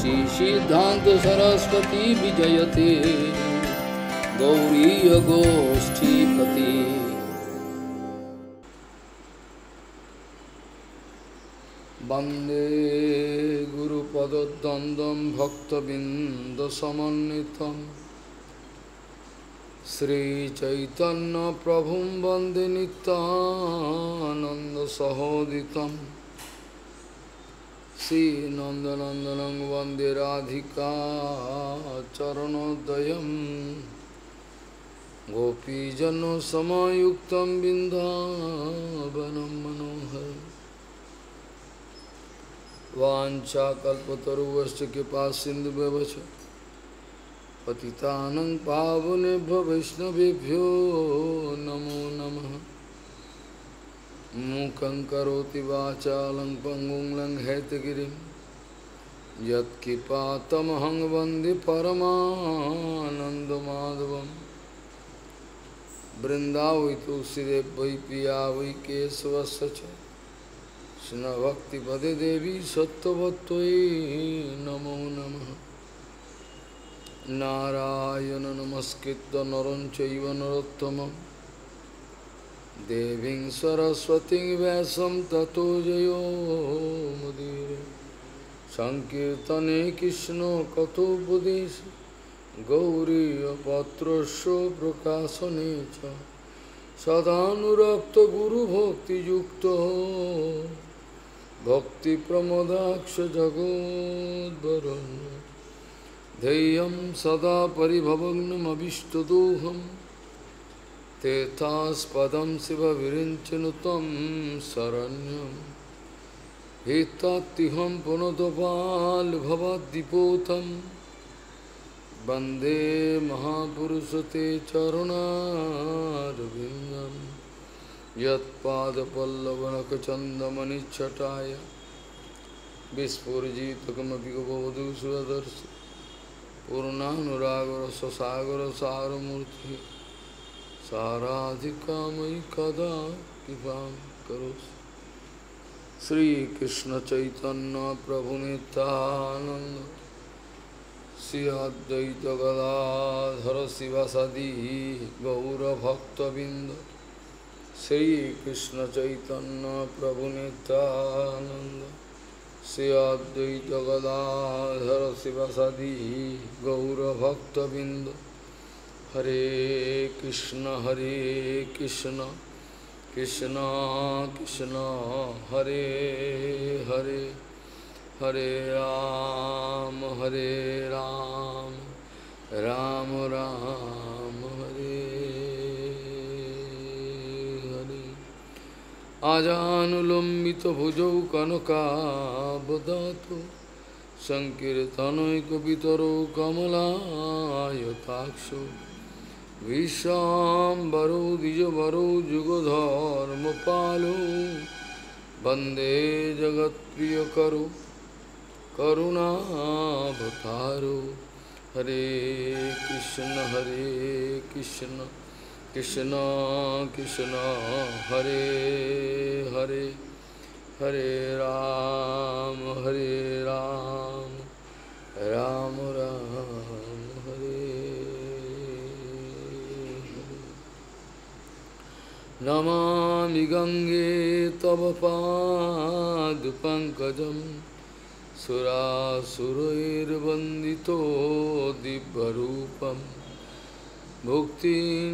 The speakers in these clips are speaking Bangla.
श्री सिद्धांत सरस्वती विजयते गौरी गोष्ठीपति। वंदे गुरुपद्वंद्वं भक्तबिंदसमन्वितं श्रीचैतन्य प्रभुं वंदे नित्यानंद सहोदितं श्रीनंदनंदनं वंदे राधिका चरणोदयं गोपीजनसमायुक्तं बिन्दावनं मनोहरम् वाञ्छाकल्पतरुश्च कृपासिन्धुभ्यश्च पतितानं पावनेभ्यो वैष्णवेभ्यो नमो नमः। मूकं करोति वाचालं पङ्गुं लङ्घयितगिरिं यत्कृपातमहं वन्दे परमानन्दमाधवं। वृन्दावै तुलसीदेव वै पिया वै केशवस्य च कृष्ण भक्ति पदे देवी सत्वत्वयि नमो नमः। नारायण नमस्कृत्य नरं चैव नरोत्तमं देवीं सरस्वतीं व्यासं ततो जयो मुदीरये। संकीर्तने कृष्ण कथोपदेशे गौरीयपत्रस्य प्रकाशने च सदानुरक्त गुरुभक्तियुक्तो भक्ति प्रमोदाक्ष जगोद्वरुण्य ध्येयं सदा परिभवग्नमभिष्टदोहं तेथास्पदं शिवविरिञ्चनुतं शरण्यं हेत्तात्तिहं पुनतपाल्भवद्दिपोतं वन्दे महापुरुषते चरणारविन्दम् यत्पादपल्लवनखचन्दमनिच्छटाय विस्फुरिजितकमपि गवधू सुरदर्शि पूर्णानुरागरससागरसारमूर्तिः साराधिकामयि कदा कृपां करोषि। श्रीकृष्णचैतन्य प्रभुनित्यानन्द श्री अद्वैत गदाधर शिवासादि गौरभक्तबिंद श्री कृष्ण चैतन्य प्रभु नित्यानंद श्री अद्वैत गदाधर शिवासादि गौरभक्तबिंद। हरे कृष्ण कृष्ण कृष्ण हरे हरे हरे राम राम राम हरे हरे। आजानुलंबित भुजौ कनकावदातु संकीर्तनैकपितरो कमलायताक्षो विश्वाम्बरो द्विजवरो जुगधर्मपालो वन्दे जगत्प्रियकरो करुणावतारो। हरे कृष्ण कृष्ण कृष्ण हरे हरे हरे राम राम राम हरे हरे। नमामि गंगे तव पादपङ्कजं सुरासुरैर्वन्दितो दिव्यरूपं मुक्तिं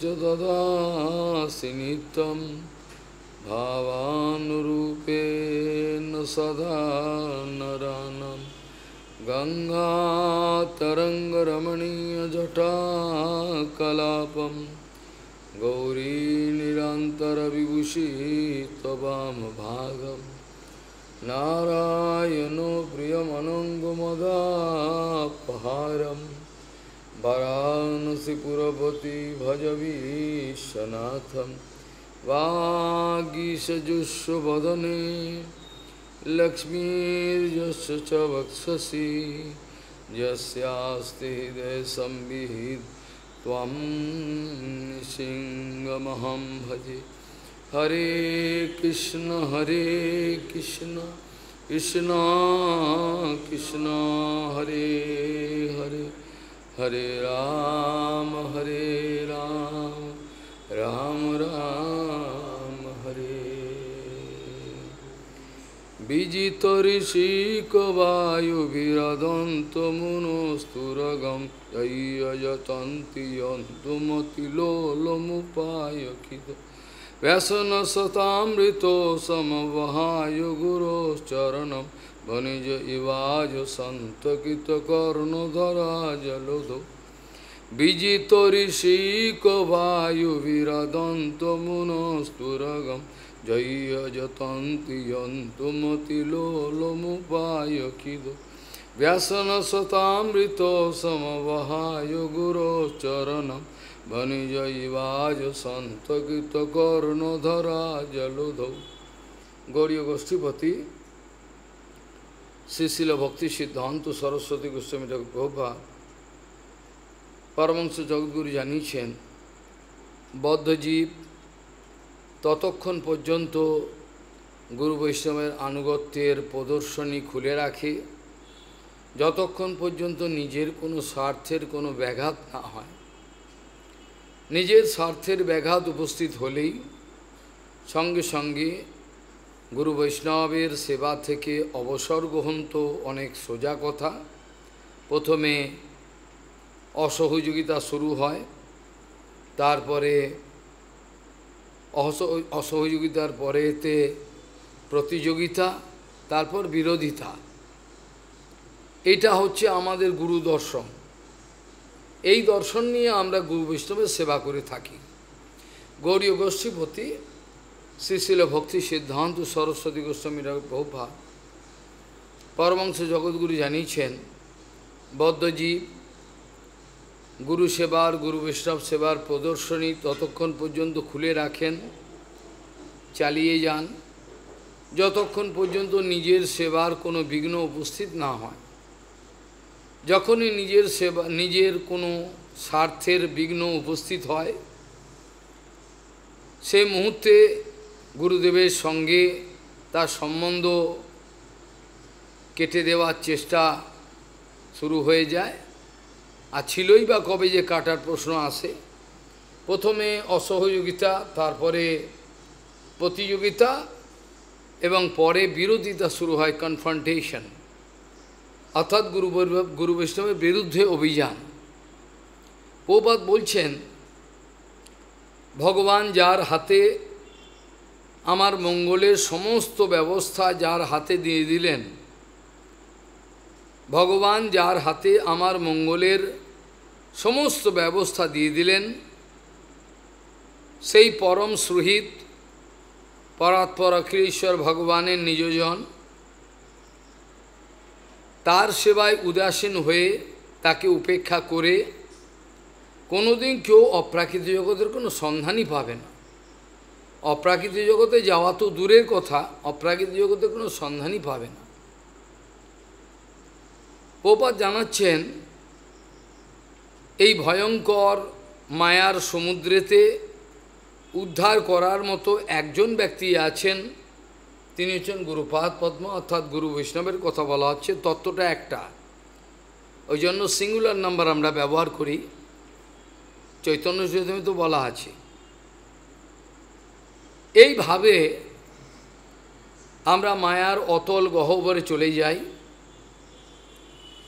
च ददासि नित्यं भावानुरूपेण सदा नरानं। गङ्गातरङ्गरमणीयजटाकलापं गौरी निरन्तरविभूषी त्ववामभागम्। नारायणो प्रियमनङ्गमदापहारं वाराणसीपुरपति भजवीशनाथं। वागीशजुष्वदने लक्ष्मीर्यस्य च वक्षसि यस्यास्ति हृदयसंविहितं त्वं नृसिंहमहं भजे। हरे Krishna Krishna Krishna Hare Hare Hare Ram Ram Ram Hare Vijito Rishika Vayu Viradanto Munosturagam Jaya Jatanti Yantumati Lolo Mupaya Kito Vyasana Satamrito Samavahayo Guru Charanam Vanija Ivaja Santa Kita Karno Dhara Jalodo Vijito Rishika Vayu Viradanto Munosturagam Jaya Jatanti Yantumati Lolo Mupaya Kido Vyasana Satamrito Samavahayo Guru Charanam Vanija Ivaja Santa Gita Karno Dhara Jalodho Gauriya Goshtipati Srila Bhakti Siddhanta Saraswati Goswami Thakur Prabhupada Paramahansa Jagadguru জানিয়েছেন বদ্ধজীব ততক্ষণ পর্যন্ত গুরু বৈষ্ণবের আনুগত্যের প্রদর্শনী খুলে রাখে যতক্ষণ পর্যন্ত নিজের কোনো স্বার্থের কোনো ব্যাঘাত না হয় নিজের স্বার্থের ব্যাঘাত উপস্থিত হলেই সঙ্গে সঙ্গে গুরু বৈষ্ণবের সেবা থেকে অবসর গ্রহণ তো অনেক সোজা কথা প্রথমে অসহযোগিতা শুরু হয় তারপরে অসহযোগিতার পরেতে প্রতিযোগিতা তারপর বিরোধিতা এটা হচ্ছে আমাদের গুরু দর্শন এই দর্শন নিয়ে আমরা গুরু বৈষ্ণবের সেবা করে থাকি গৌড়ীয় গোষ্ঠীপতি শ্রীশিল ভক্তি সিদ্ধান্ত সরস্বতী গোস্বামী প্রভুপাদ পরমহংস জগৎগুরু জানিয়েছেন বদ্ধজীব গুরু সেবার গুরু বৈষ্ণব সেবার প্রদর্শনী ততক্ষণ পর্যন্ত খুলে রাখেন চালিয়ে যান যতক্ষণ পর্যন্ত নিজের সেবার কোনো বিঘ্ন উপস্থিত না হয় যখনই নিজের কোনো স্বার্থের বিঘ্ন উপস্থিত হয় সেই মুহূর্তে গুরুদেবের সঙ্গে তার সম্বন্ধ কেটে দেওয়ার চেষ্টা শুরু হয়ে যায় আর ছিলই বা কবে যে কাটার প্রশ্ন আসে প্রথমে অসহযোগিতা তারপরে প্রতিযোগিতা এবং পরে বিরোধিতা শুরু হয় কনফ্রন্টেশন অর্থাৎ গুরু বৈষ্ণবের বিরুদ্ধে অভিযান প্রভুপাদ বলছেন ভগবান যার হাতে আমার মঙ্গলের সমস্ত ব্যবস্থা যার হাতে দিয়ে দিলেন ভগবান যার হাতে আমার মঙ্গলের সমস্ত ব্যবস্থা দিয়ে দিলেন সেই পরম সুহৃদ পরাৎপর অখিলেশ্বর ভগবানের নিজজন তার সেবায় উদাসীন হয়ে তাকে উপেক্ষা করে কোনোদিন কেউ অপ্রাকৃত জগতের কোনো সন্ধানই পাবে না অপ্রাকৃত জগতে যাওয়া তো দূরের কথা অপ্রাকৃত জগতের কোনো সন্ধানই পাবে না প্রভুপাদ জানাচ্ছেন এই ভয়ঙ্কর মায়ার সমুদ্রেতে উদ্ধার করার মতো একজন ব্যক্তি আছেন তিনি হচ্ছেন গুরুপাদ পদ্ম অর্থাৎ গুরু বৈষ্ণবের কথা বলা হচ্ছে তত্ত্বটা একটা ওই জন্য সিঙ্গুলার নাম্বার আমরা ব্যবহার করি চৈতন্য চৈতন্য তো বলা আছে এইভাবে আমরা মায়ার অতল গহ্বরে চলে যাই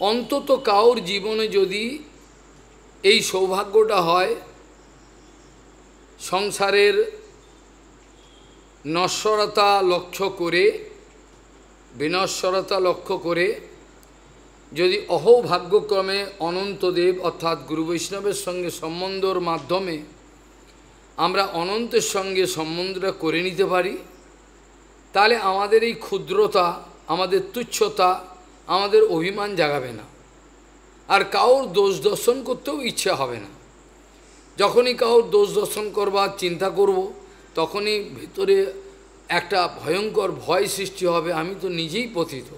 অন্তত কাউর জীবনে যদি এই সৌভাগ্যটা হয় সংসারের নশ্বরতা লক্ষ্য করে বিনশ্বরতা লক্ষ্য করে যদি অহৌভাগ্যক্রমে অনন্তদেব অর্থাৎ গুরু বৈষ্ণবের সঙ্গে সম্বন্ধর মাধ্যমে আমরা অনন্তের সঙ্গে সম্বন্ধটা করে নিতে পারি তাহলে আমাদের এই ক্ষুদ্রতা আমাদের তুচ্ছতা আমাদের অভিমান জাগাবে না আর কাউর দোষ দর্শন করতেও ইচ্ছে হবে না যখনই কাউর দোষ দর্শন করবার চিন্তা করব তখনই ভিতরে একটা ভয়ঙ্কর ভয় সৃষ্টি হবে আমি তো নিজেই পতিত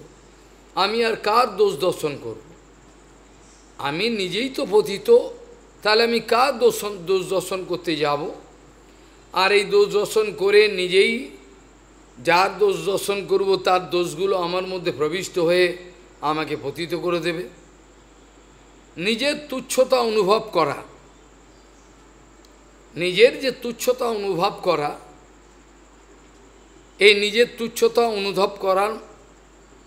আমি আর কার দোষ দর্শন করব আমি নিজেই তো পতিত তাহলে আমি কার দোষ দর্শন করতে যাব আর এই দোষ দর্শন করে নিজেই যার দোষ দর্শন করব তার দোষগুলো আমার মধ্যে প্রবিষ্ট হয়ে আমাকে পতিত করে দেবে। নিজের তুচ্ছতা অনুভব করা, নিজের যে তুচ্ছতা অনুভব করা, এই নিজের তুচ্ছতা অনুভব করার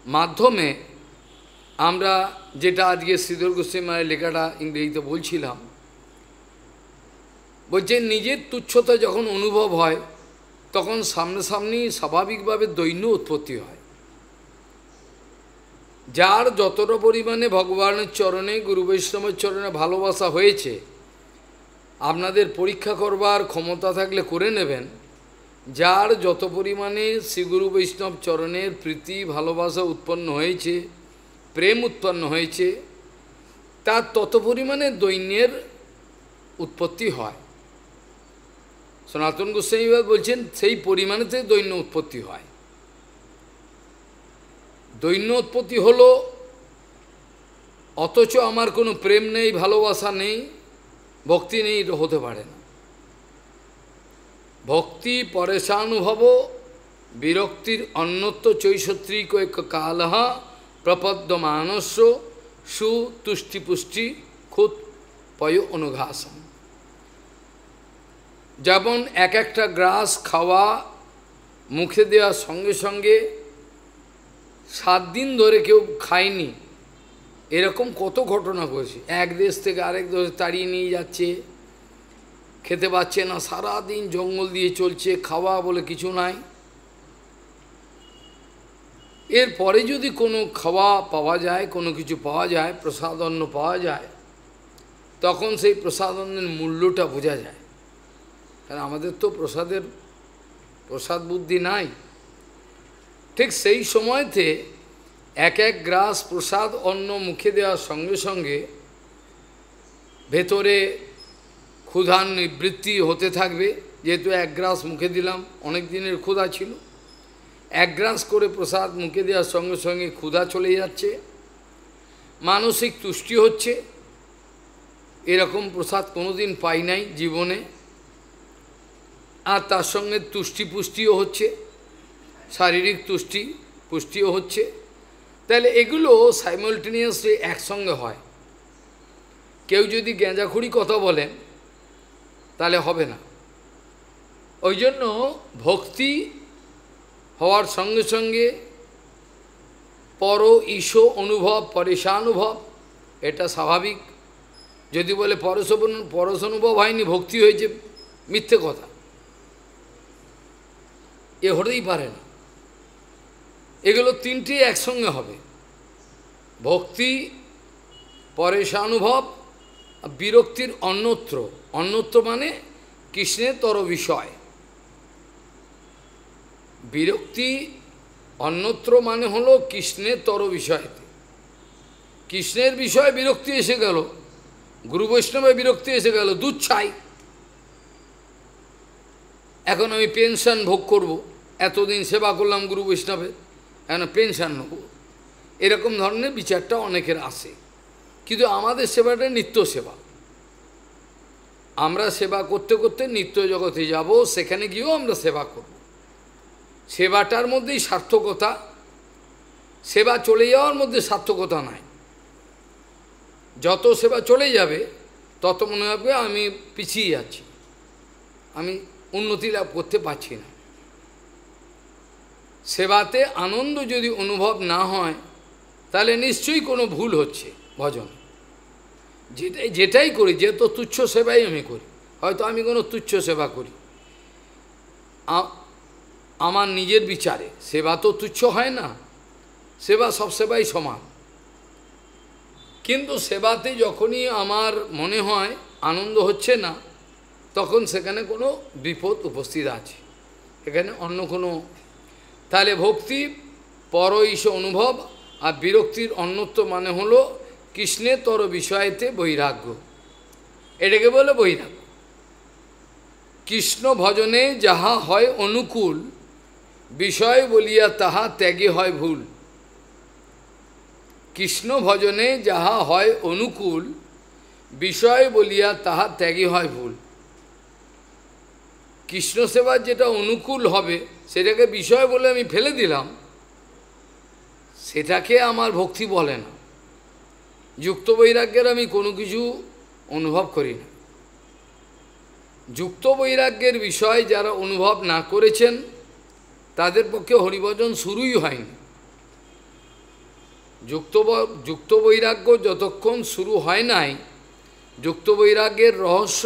মাধ্যমে আমরা যেটা আজকে শ্রীধর গোস্বামী মায়ের লেখাটা ইংরেজিতে বলছিলাম, বলছে নিজের তুচ্ছতা যখন অনুভব হয় তখন সামনাসামনি স্বাভাবিকভাবে দৈন্য উৎপত্তি হয়। যার যতটা পরিমাণে ভগবানের চরণে গুরু বৈষ্ণবের চরণে ভালোবাসা হয়েছে, আপনাদের পরীক্ষা করবার ক্ষমতা থাকলে করে নেবেন, যার যত পরিমাণে শ্রীগুরু বৈষ্ণব চরণের প্রীতি ভালোবাসা উৎপন্ন হয়েছে, প্রেম উৎপন্ন হয়েছে, তার তত পরিমাণে দৈন্যের উৎপত্তি হয়। সনাতন গোস্বামী বলছেন সেই পরিমাণেতে দৈন্য উৎপত্তি হয়। দৈন্য উৎপত্তি হলো, অথচ আমার কোনো প্রেম নেই, ভালোবাসা নেই, ভক্তি নেই, এটা হতে পারে না। ভক্তি পরেশানুভব বিরক্তির অন্যত্ব চৈষত্রিক কালহ প্রপদ্যমানস্য সুতুষ্টিপুষ্টি খুদ পয় অনুঘাসন। যেমন এক একটা গ্রাস খাওয়া মুখে দেওয়ার সঙ্গে সঙ্গে 7 দিন ধরে কেউ খায়নি, এরকম কত ঘটনা ঘটেছে। এক দেশ থেকে আরেক দেশে তাড়িয়ে নিয়ে যাচ্ছে, খেতে পাচ্ছে না, সারাদিন জঙ্গল দিয়ে চলছে, খাওয়া বলে কিছু নাই। এরপরে যদি কোনো খাওয়া পাওয়া যায়, কোনো কিছু পাওয়া যায়, প্রসাদান্ন পাওয়া যায়, তখন সেই প্রসাদান্নের মূল্যটা বোঝা যায়। কারণ আমাদের তো প্রসাদ বুদ্ধি নাই। ঠিক সেই সময়তে এক এক গ্রাস প্রসাদ অন্ন মুখে দেওয়ার সঙ্গে সঙ্গে ভেতরে ক্ষুধার নিবৃত্তি হতে থাকবে। যেহেতু এক গ্রাস মুখে দিলাম, অনেক দিনের ক্ষুধা ছিল, এক গ্রাস করে প্রসাদ মুখে দেওয়ার সঙ্গে সঙ্গে ক্ষুধা চলে যাচ্ছে, মানসিক তুষ্টি হচ্ছে। এরকম প্রসাদ কোনোদিন পাই নাই জীবনে। আর তার সঙ্গে তুষ্টি পুষ্টিও হচ্ছে, শারীরিক পুষ্টিও হচ্ছে। তাহলে এগুলো সাইমালটেনিয়াসলি একসঙ্গে হয়। কেউ যদি গেঁজাখুরি কথা বলেন তাহলে হবে না। ওই জন্য ভক্তি হওয়ার সঙ্গে সঙ্গে পর ঈশো অনুভব, পরেশানুভব, এটা স্বাভাবিক। যদি বলে পরশ অনুভব হয়নি, ভক্তি হয়েছে, মিথ্যে কথা, এ হতেই পারে না। এগুলো তিনটি একসঙ্গে হবে, ভক্তি, পরেশানুভব, বিরক্তির অন্যত্র। অন্যত্র মানে কৃষ্ণের তর বিষয়। বিরক্তি অন্যত্র মানে হলো কৃষ্ণের তর বিষয়তে। কৃষ্ণের বিষয়ে বিরক্তি এসে গেল, গুরু বৈষ্ণবের বিরক্তি এসে গেল, দুধ চাই, এখন আমি পেনশন ভোগ করব, এতদিন সেবা করলাম গুরু বৈষ্ণবের, এখন পেনশন নেব, এরকম ধরনের বিচারটা অনেকের আসে। কিন্তু আমাদের সেবাটা নিত্য সেবা। আমরা সেবা করতে করতে নিত্য জগতে যাব, সেখানে গিয়েও আমরা সেবা করব। সেবাটার মধ্যেই সার্থকতা, সেবা চলে যাওয়ার মধ্যে সার্থকতা নাই। যত সেবা চলে যাবে তত মনে হবে আমি পিছিয়ে যাচ্ছি, আমি উন্নতি লাভ করতে পারছি না। সেবাতে আনন্দ যদি অনুভব না হয় তাহলে নিশ্চয়ই কোনো ভুল হচ্ছে ভজন। যেটাই করি, যে তো তুচ্ছ সেবাই আমি করি, হয়তো আমি কোনো তুচ্ছ সেবা করি, আমার নিজের বিচারে সেবা তো তুচ্ছ হয় না, সেবা সব সেবাই সমান। কিন্তু সেবাতে যখনই আমার মনে হয় আনন্দ হচ্ছে না, তখন সেখানে কোনো বিপদ উপস্থিত আছে, এখানে অন্য কোনো। তাহলে ভক্তি পর ঈশ অনুভব আর বিরক্তির অন্যত্ব মানে হলো কৃষ্ণের তর বিষয়েতে বৈরাগ্য, এটাকে বলে বৈরাগ্য। কৃষ্ণ ভজনে যাহা হয় অনুকূল, বিষয় বলিয়া তাহা ত্যাগে হয় ভুল। কৃষ্ণ ভজনে যাহা হয় অনুকূল, বিষয় বলিয়া তাহা ত্যাগে হয় ভুল। কৃষ্ণ সেবার যেটা অনুকূল হবে সেটাকে বিষয় বলে আমি ফেলে দিলাম, সেটাকে আমার ভক্তি বলে না। যুক্ত বৈরাগ্যের আমি কোনো কিছু অনুভব করি না। যুক্ত বৈরাগ্যের বিষয় যারা অনুভব না করেছেন তাদের পক্ষে হরিভজন শুরুই হয়নি। যুক্ত বৈরাগ্য যতক্ষণ শুরু হয় নাই, যুক্ত বৈরাগ্যের রহস্য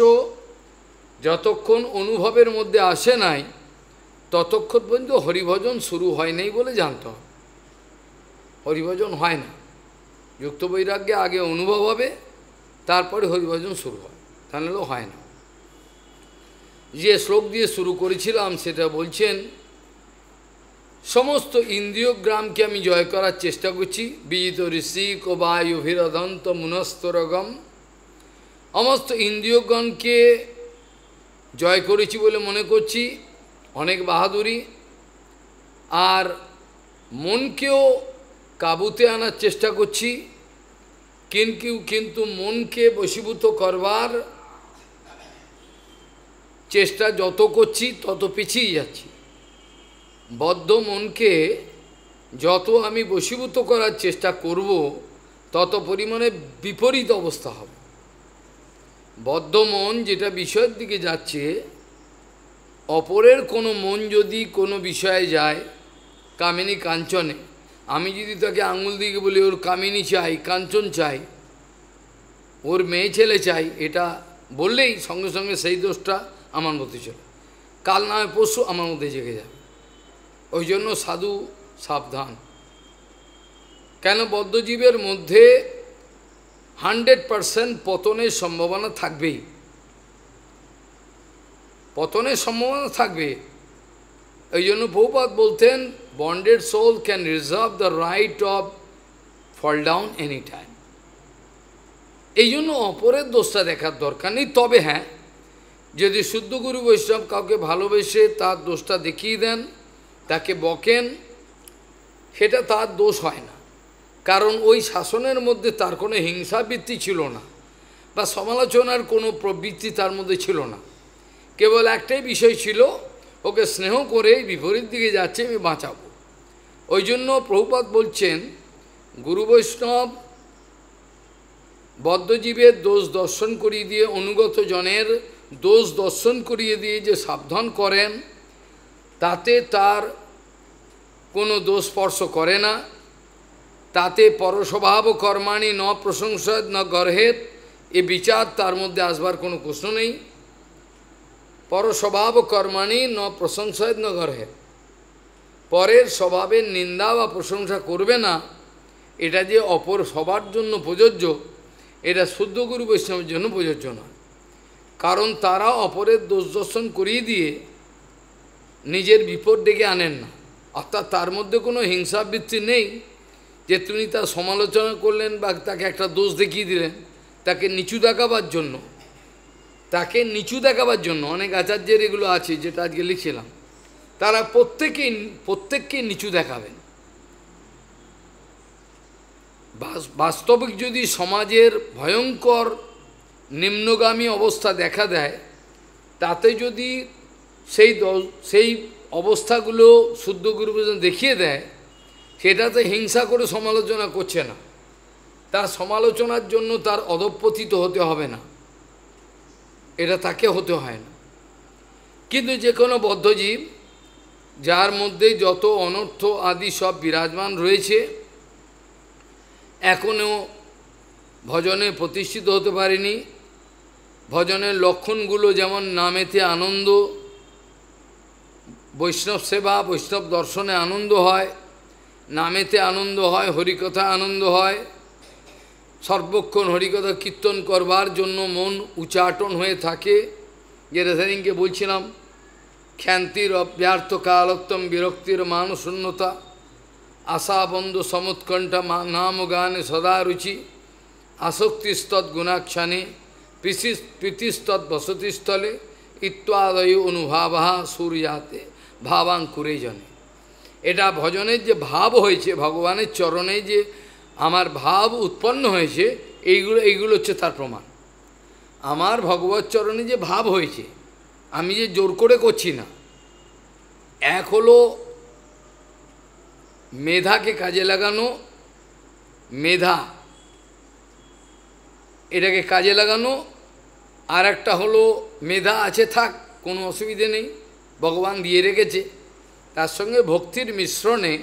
যতক্ষণ অনুভবের মধ্যে আসে নাই, ততক্ষণ পর্যন্ত হরিভজন শুরু হয় নাই বলে জানতে হবে। হরিভজন হয় না, যুক্ত বৈরাগ্যে আগে অনুভব হবে, তারপরে হরিভজন শুরু হয়, তাহলে হয় না। যে শ্লোক দিয়ে শুরু করেছিলাম সেটা বলছেন, সমস্ত ইন্দ্রিয়গ্রামকে আমি জয় করার চেষ্টা করছি। বিজিত ঋষিক ও বায়ুভিরদন্ত মুনস্তরগম, সমস্ত ইন্দ্রিয়গণকে জয় করেছি বলে মনে করছি, অনেক বাহাদুরি। আর মনকেও কাবুতে আনার চেষ্টা করছি, কিন্তু মনকে বশীভূত করবার চেষ্টা যত করছি তত পিছিয়ে যাচ্ছি। বদ্ধ মনকে যত আমি বশীভূত করার চেষ্টা করব, তত পরিমাণে বিপরীত অবস্থা হবে। বদ্ধ মন যেটা বিষয়ের দিকে যাচ্ছে, অপরের কোনো মন যদি কোনো বিষয়ে যায়, কামিনী কাঞ্চনে, আমি যদি তাকে আঙুল দিকে বলি ওর কামিনী চাই, কাঞ্চন চাই, ওর মেয়ে ছেলে চাই, এটা বললেই সঙ্গে সঙ্গে সেই দোষটা আমার মধ্যে চলে, কাল না হয় পরশু আমার মধ্যে জেগে যাবে। ওই জন্য সাধু সাবধান। কেন বদ্ধজীবের মধ্যে 100% পতনের সম্ভাবনা থাকবেই, পতনের সম্ভাবনা থাকবে। এই জন্য প্রভুপাদ বলতেন, bonded soul can reserve the right of fall down any time. এই জন্য অপরের দোষটা দেখার দরকার নেই। তবে হ্যাঁ, যদি শুদ্ধ গুরু বৈষ্ণব কাউকে ভালোবেসে তার দোষটা দেখিয়ে দেন, তাকে বকেন, সেটা তার দোষ হয় না। কারণ ওই শাসনের মধ্যে তার কোনো হিংসাবৃত্তি ছিল না, বা সমালোচনার কোনো প্রবৃত্তি তার মধ্যে ছিল না। কেবল একটাই বিষয় ছিল, ওকে স্নেহ করে বিপরীত দিকে যাচ্ছে, আমি বাঁচাবো। ওই জন্য প্রভুপাদ বলছেন, গুরু বৈষ্ণব বদ্ধজীবের দোষ দর্শন করিয়ে দিয়ে, অনুগত জনের দোষ দর্শন করিয়ে দিয়ে যে সাবধান করেন, তাতে তার কোনো দোষ স্পর্শ করে না। তাতে পরস্বভাব কর্মাণি ন প্রশংসদ ন গর্হেত, এ বিচার তার মধ্যে আসবার কোনো প্রশ্ন নেই। পরস্বভাব কর্মাণি ন প্রশংসদ ন গর্হেত, পরের স্বভাবের নিন্দা বা প্রশংসা করবে না, এটা যে অপর সবার জন্য প্রযোজ্য, এটা শুদ্ধ গুরু বৈষ্ণবের জন্য প্রযোজ্য নয়। কারণ তারা অপরের দোষ দর্শন করিয়ে দিয়ে নিজের বিপদ ডেকে আনেন না। অর্থাৎ তার মধ্যে কোনো হিংসাবৃত্তি নেই যে তুমি তার সমালোচনা করলেন বা তাকে একটা দোষ দেখিয়ে দিলেন তাকে নিচু দেখাবার জন্য। তাকে নিচু দেখাবার জন্য অনেক আচার্যের এগুলো আছে, যেটা আজকে লিখছিলাম, তারা প্রত্যেককে নিচু দেখাবেন। বাস্তবিক যদি সমাজের ভয়ঙ্কর নিম্নগামী অবস্থা দেখা দেয়, তাতে যদি সেই অবস্থাগুলো শুদ্ধ গুরু বৈষ্ণব দেখিয়ে দেয়, সেটাতে হিংসা করে সমালোচনা করছে না, তার সমালোচনার জন্য তার অধঃপতিত হতে হবে না, এটা তাকে হতে হয় না। কিন্তু যে কোনো বদ্ধজীব যার মধ্যে যত অনর্থ আদি সব বিরাজমান রয়েছে, এখনও ভজনে প্রতিষ্ঠিত হতে পারেনি। ভজনের লক্ষণগুলো যেমন নামেতে আনন্দ, বৈষ্ণব সেবা, বৈষ্ণব দর্শনে আনন্দ হয়, নামেতে আনন্দ হয়, হরিকথা আনন্দ হয়, সর্বক্ষণ হরিকথা কীর্তন করবার জন্য মন উচ্চাটন হয়ে থাকে। যেটা সেদিনকে বলছিলাম, ক্ষান্তির অব্যর্থ কালোত্তম বিরক্তির মানশূন্যতা, আশাবন্ধ সমুৎকণ্ঠা নাম গানে সদা রুচি, আসক্তিস্তৎ গুণাক্ষানে প্রীতিস্তৎ বসতিস্থলে ইত্যাদয় অনুভাবা সূর্যাতে ভাবাঙ্কুরে জনে। এটা ভজনের যে ভাব হয়েছে, ভগবানের চরণে যে আমার ভাব উৎপন্ন হয়েছে, এইগুলো হচ্ছে তার প্রমাণ। আমার ভগবত চরণে যে ভাব হয়েছে, আমি যে জোর করে করছি না। এক হলো মেধাকে কাজে লাগানো, মেধা এটাকে কাজে লাগানো, আর একটা হলো মেধা আছে থাক, কোনো অসুবিধে নেই, ভগবান দিয়ে রেখেছে, তার সঙ্গে ভক্তির মিশ্রণে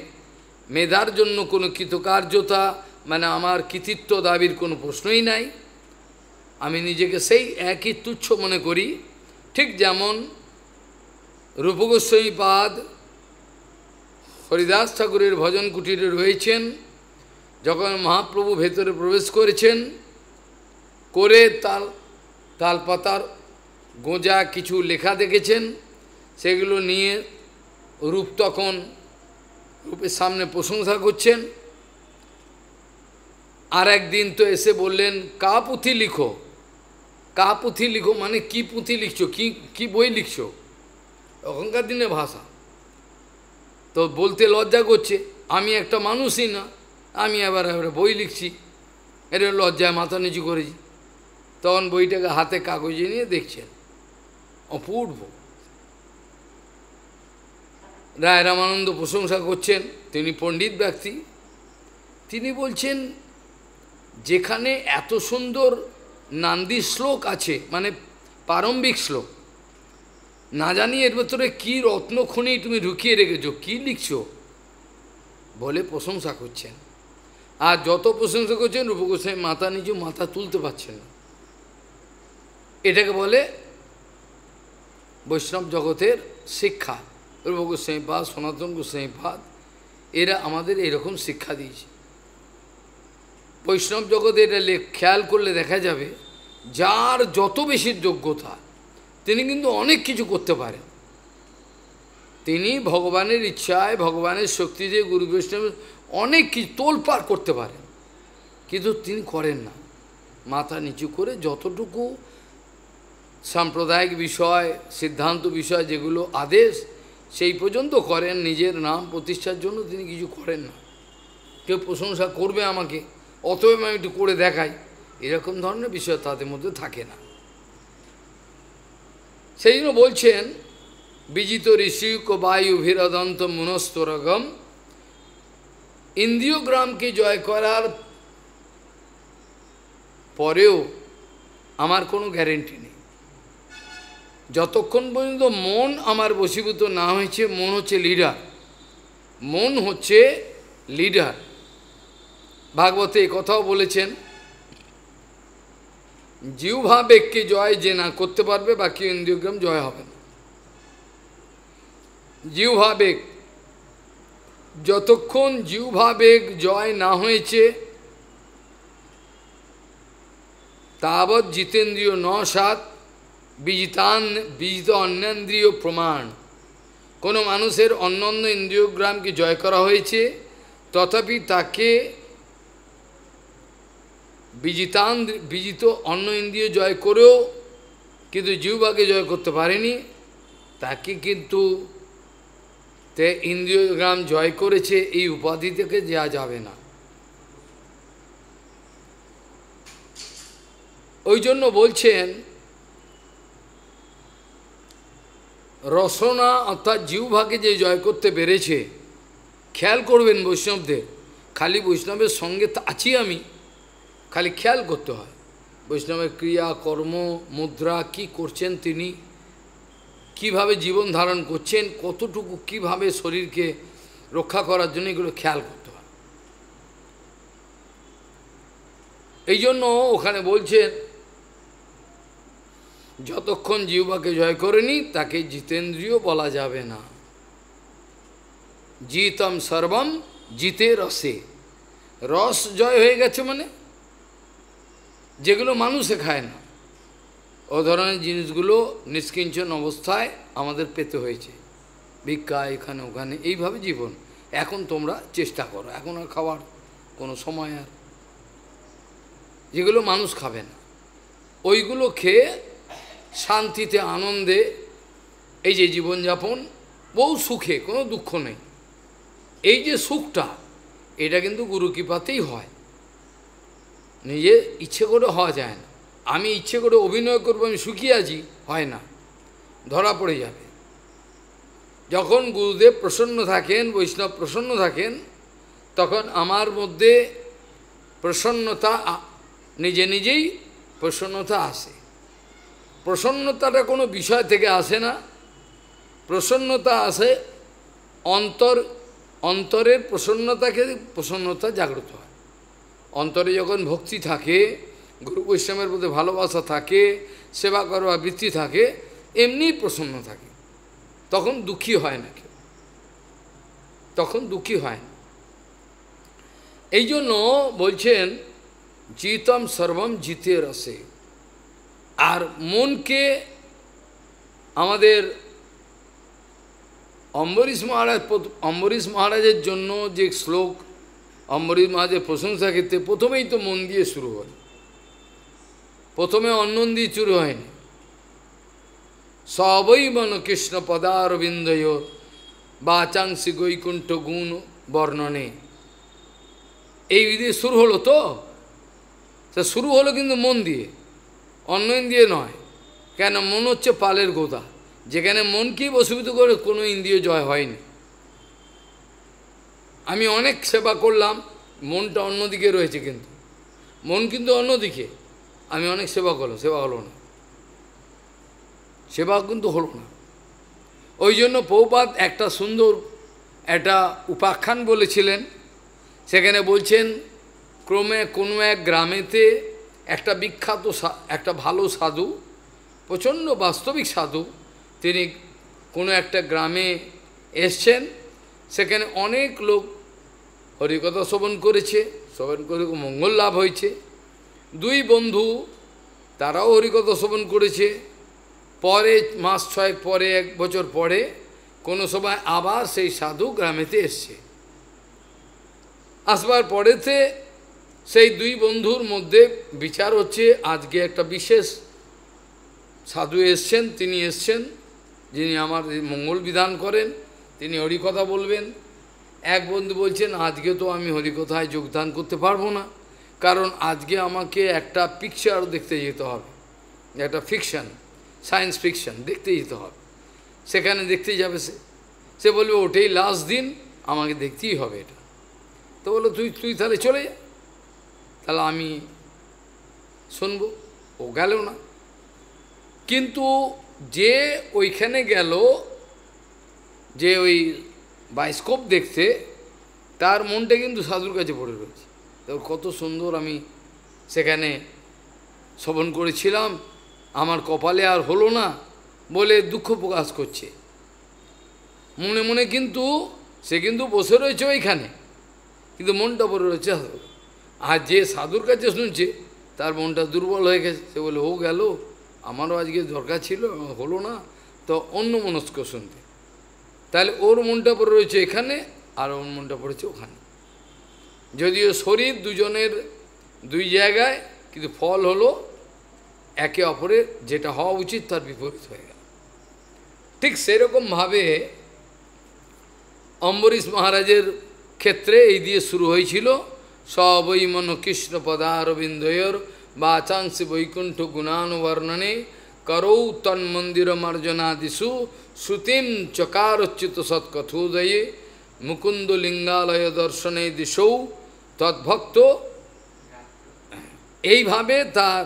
মেধার জন্য কোনো কৃতকার্যতা মানে আমার কৃতিত্ব দাবির কোনো প্রশ্নই নাই, আমি নিজেকে সেই একই তুচ্ছ মনে করি। ঠিক যেমন রূপগোস্বামীপাদ হরিদাস ঠাকুরের ভজন কুটিরে রয়েছেন, যখন মহাপ্রভু ভেতরে প্রবেশ করেছেন, করে তালপাতার গোঁজা কিছু লেখা দেখেছেন, সেগুলো নিয়ে রূপ তখন রূপের সামনে প্রশংসা করছেন। আর একদিন তো এসে বললেন কা পুঁথি লিখো, কা পুঁথি লিখো মানে কি পুঁথি লিখছো, কি বই লিখছো, এখনকার দিনে ভাষা তো বলতে লজ্জা করছে, আমি একটা মানুষই না, আমি এবার বই লিখছি, এটা লজ্জায় মাথা নিচু করেছি। তখন বইটাকে হাতে কাগজে নিয়ে দেখছেন, অপূর্ব। রায় রামানন্দ প্রশংসা করছেন, তিনি পণ্ডিত ব্যক্তি, তিনি বলছেন যেখানে এত সুন্দর নান্দি শ্লোক আছে, মানে প্রারম্ভিক শ্লোক, না জানি এর ভেতরে কী রত্নখনি তুমি ঢুকিয়ে রেখেছো, কী লিখছো বলে প্রশংসা করছেন। আর যত প্রশংসা করছেন রূপগোস্বামী মাথা নিচু, মাথা তুলতে পারছেন না। এটাকে বলে বৈষ্ণব জগতের শিক্ষা। রূপগোস্বামীপাদ, সনাতন গোস্বামীপাদ এরা আমাদের এরকম শিক্ষা দিয়েছে। বৈষ্ণব জগতে এটা খেয়াল করলে দেখা যাবে, যার যত বেশি যোগ্যতা তিনি কিন্তু অনেক কিছু করতে পারেন। তিনি ভগবানের ইচ্ছায়, ভগবানের শক্তিতে, গুরু বৈষ্ণব অনেক কিছু তোলপাড় করতে পারেন, কিন্তু তিনি করেন না। মাথা নিচু করে যতটুকু সাম্প্রদায়িক বিষয়, সিদ্ধান্ত বিষয় যেগুলো আদেশ, সেই পর্যন্ত করেন, নিজের নাম প্রতিষ্ঠার জন্য তিনি কিছু করেন না। কেউ প্রশংসা করবে আমাকে, অতএব আমি একটু করে দেখাই, এরকম ধরনের বিষয় তাদের মধ্যে থাকে না। সেই জন্য বলছেন বিজিত ঋষিক বায়ু ভিরদন্ত মনস্তরগম, ইন্দ্রিয়গ্রামকে জয় করার পরেও আমার কোনো গ্যারেন্টি নেই। যতক্ষণ পর্যন্ত মন আমার বশীভূত না হয়েছে, মন হচ্ছে লিডার, মন হচ্ছে লিডার। ভাগবতে এই কথাও বলেছেন, জিহ্বাবেগকে জয় যে না করতে পারবে, বাকি ইন্দ্রিয়গ্রাম জয় হবে না। জিহ্বাবেগ, যতক্ষণ জিহ্বাবেগ জয় না হয়েছে তাবৎ জিতেন্দ্রিয় ন সাত বিজিত অন্যেন্দ্রিয় প্রমাণ। কোনো মানুষের অন্যান্য ইন্দ্রিয়গ্রামকে জয় করা হয়েছে, তথাপি তাকে বিজিত অন্য ইন্দ্রিয় জয় করেও কিন্তু জিহ্বাকে জয় করতে পারেনি, তাকে কিন্তু তে ইন্দ্রিয়গ্রাম জয় করেছে এই উপাধি থেকে যাওয়া যাবে না। ওই জন্য বলছেন রসনা অর্থাৎ জিহ্বাকে যে জয় করতে পেরেছে, খেয়াল করবেন বৈষ্ণবদের, খালি বৈষ্ণবের সঙ্গে আছি আমি, খালি খেয়াল করতে হয় বৈষ্ণবের ক্রিয়া কর্ম মুদ্রা কি করছেন, তিনি কিভাবে জীবন ধারণ করছেন, কতটুকু কিভাবে শরীরকে রক্ষা করার জন্য, এগুলো খেয়াল করতে হয়। এই জন্য ওখানে বলছেন যতক্ষণ জিহ্বাকে জয় করেনি তাকে জিতেন্দ্রিয় বলা যাবে না। জিতম সর্বম জিতে রসে, রস জয় হয়ে গেছে মানে যেগুলো মানুষে খায় না, ও ধরনের জিনিসগুলো নিষ্কিঞ্চন অবস্থায় আমাদের পেতে হয়েছে, ভিক্ষা এখানে ওখানে, এইভাবে জীবন। এখন তোমরা চেষ্টা করো, এখন আর খাওয়ার কোনো সময় আর, যেগুলো মানুষ খাবে না ওইগুলো খেয়ে শান্তিতে আনন্দে এই যে জীবনযাপন, বহু সুখে, কোনো দুঃখ নেই। এই যে সুখটা, এটা কিন্তু গুরু কৃপাতেই হয়, নিজে ইচ্ছে করে হওয়া যায় না। আমি ইচ্ছে করে অভিনয় করবো আমি সুখী আছি, হয় না। ধরা পড়ে যাবে। যখন গুরুদেব প্রসন্ন থাকেন, বৈষ্ণব প্রসন্ন থাকেন, তখন আমার মধ্যে প্রসন্নতা নিজে নিজেই প্রসন্নতা আসে। প্রসন্নতাটা কোনো বিষয় থেকে আসে না, প্রসন্নতা আসে অন্তরের প্রসন্নতা জাগ্রত হয়। অন্তরে যখন ভক্তি থাকে, গুরু বৈষ্ণবের প্রতি ভালোবাসা থাকে, সেবা করবার বৃত্তি থাকে, এমনি প্রসন্ন থাকে, তখন দুঃখী হয় না কেউ, তখন দুঃখী হয় না। এই জন্য বলছেন জিতম সর্বম জিতে রসে। আর মনকে আমাদের অম্বরীশ মহারাজের জন্য যে শ্লোক, অম্বরীশ মহারাজের প্রশংসা ক্ষেত্রে প্রথমেই তো মন দিয়ে শুরু হয়, প্রথমে অন্য দিয়ে শুরু হয়নি। সবই মন কৃষ্ণ পদারবিন্দয় বাচাংসি গৈকুণ্ঠ গুণ বর্ণনে। এই দিয়ে শুরু হলো তো, তা শুরু হলো কিন্তু মন দিয়ে, অন্য ইন্দ্রিয় নয়। কেন? মন হচ্ছে পালের গোদা, যেখানে মনকেই বশীভূত করে কোনো ইন্দ্রিয় জয় হয়নি। আমি অনেক সেবা করলাম, মনটা অন্যদিকে রয়েছে, কিন্তু মন কিন্তু অন্যদিকে। আমি অনেক সেবা করলাম, সেবা হলো না, সেবা কিন্তু হলো না। ওই জন্য প্রভুপাদ একটা সুন্দর একটা উপাখ্যান বলেছিলেন, সেখানে বলছেন ক্রমে কোনো এক গ্রামেতে একটা বিখ্যাত একটা ভালো সাধু, প্রচণ্ড বাস্তবিক সাধু, তিনি কোনো একটা গ্রামে এসছেন। সেখানে অনেক লোক হরিকথা শ্রবণ করেছে, শ্রবণ করে মঙ্গল লাভ হয়েছে। দুই বন্ধু তারাও হরিকথা শ্রবণ করেছে। পরে মাস ছয়েক পরে, এক বছর পরে কোনো সময় আবার সেই সাধু গ্রামেতে এসছে। আসবার পরেতে সেই দুই বন্ধুর মধ্যে বিচার হচ্ছে, আজকে একটা বিশেষ সাধু এসছেন, তিনি এসছেন যিনি আমার মঙ্গল বিধান করেন, তিনি হরিকথা বলবেন। এক বন্ধু বলছেন, আজকে তো আমি হরিকথায় যোগদান করতে পারবো না, কারণ আজকে আমাকে একটা পিকচার দেখতে যেতে হবে, একটা ফিকশন, সায়েন্স ফিকশন দেখতে যেতে হবে। সেখানে দেখতে যাবে সে বলবে ওটাই লাস্ট দিন, আমাকে দেখতেই হবে এটা। তো বললো তুই তাহলে চলে যা, তাহলে আমি শুনবো। ও গেল না। কিন্তু যে ওইখানে গেল, যে ওই বায়োস্কোপ দেখতে, তার মনটা কিন্তু সাধুর কাছে পড়ে রয়েছে। তো কত সুন্দর আমি সেখানে শ্রবণ করেছিলাম, আমার কপালে আর হলো না বলে দুঃখ প্রকাশ করছে মনে মনে। কিন্তু সে কিন্তু বসে রয়েছে ওইখানে, কিন্তু মনটা পড়ে রয়েছে সাধু। আর যে সাধুর কাছে শুনছে তার মনটা দুর্বল হয়ে গেছে। সে বলে ও গেল, আমারও আজকে দরকার ছিল, হলো না, তো অন্য মনস্ক শুনতে। তাহলে ওর মনটা পড়ে রয়েছে এখানে, আর ওর মনটা পড়েছে ওখানে। যদিও শরীর দুজনের দুই জায়গায়, কিন্তু ফল হলো একে অপরের, যেটা হওয়া উচিত তার বিপরীত হয়ে গেল। ঠিক সেরকমভাবে অম্বরীশ মহারাজের ক্ষেত্রে এই দিয়ে শুরু হয়েছিল, সবই মন কৃষ্ণ পদারবিন্দয়োর বাচাংসি বৈকুণ্ঠ গুণানুবর্ণনে করৌ তন্মন্দির মার্জনাদিষু শ্রুতিম চকারচ্যুত সৎকথোদয়ে মুকুন্দ লিঙ্গালয় দর্শনে দিশৌ তদ্ভক্ত। এইভাবে তার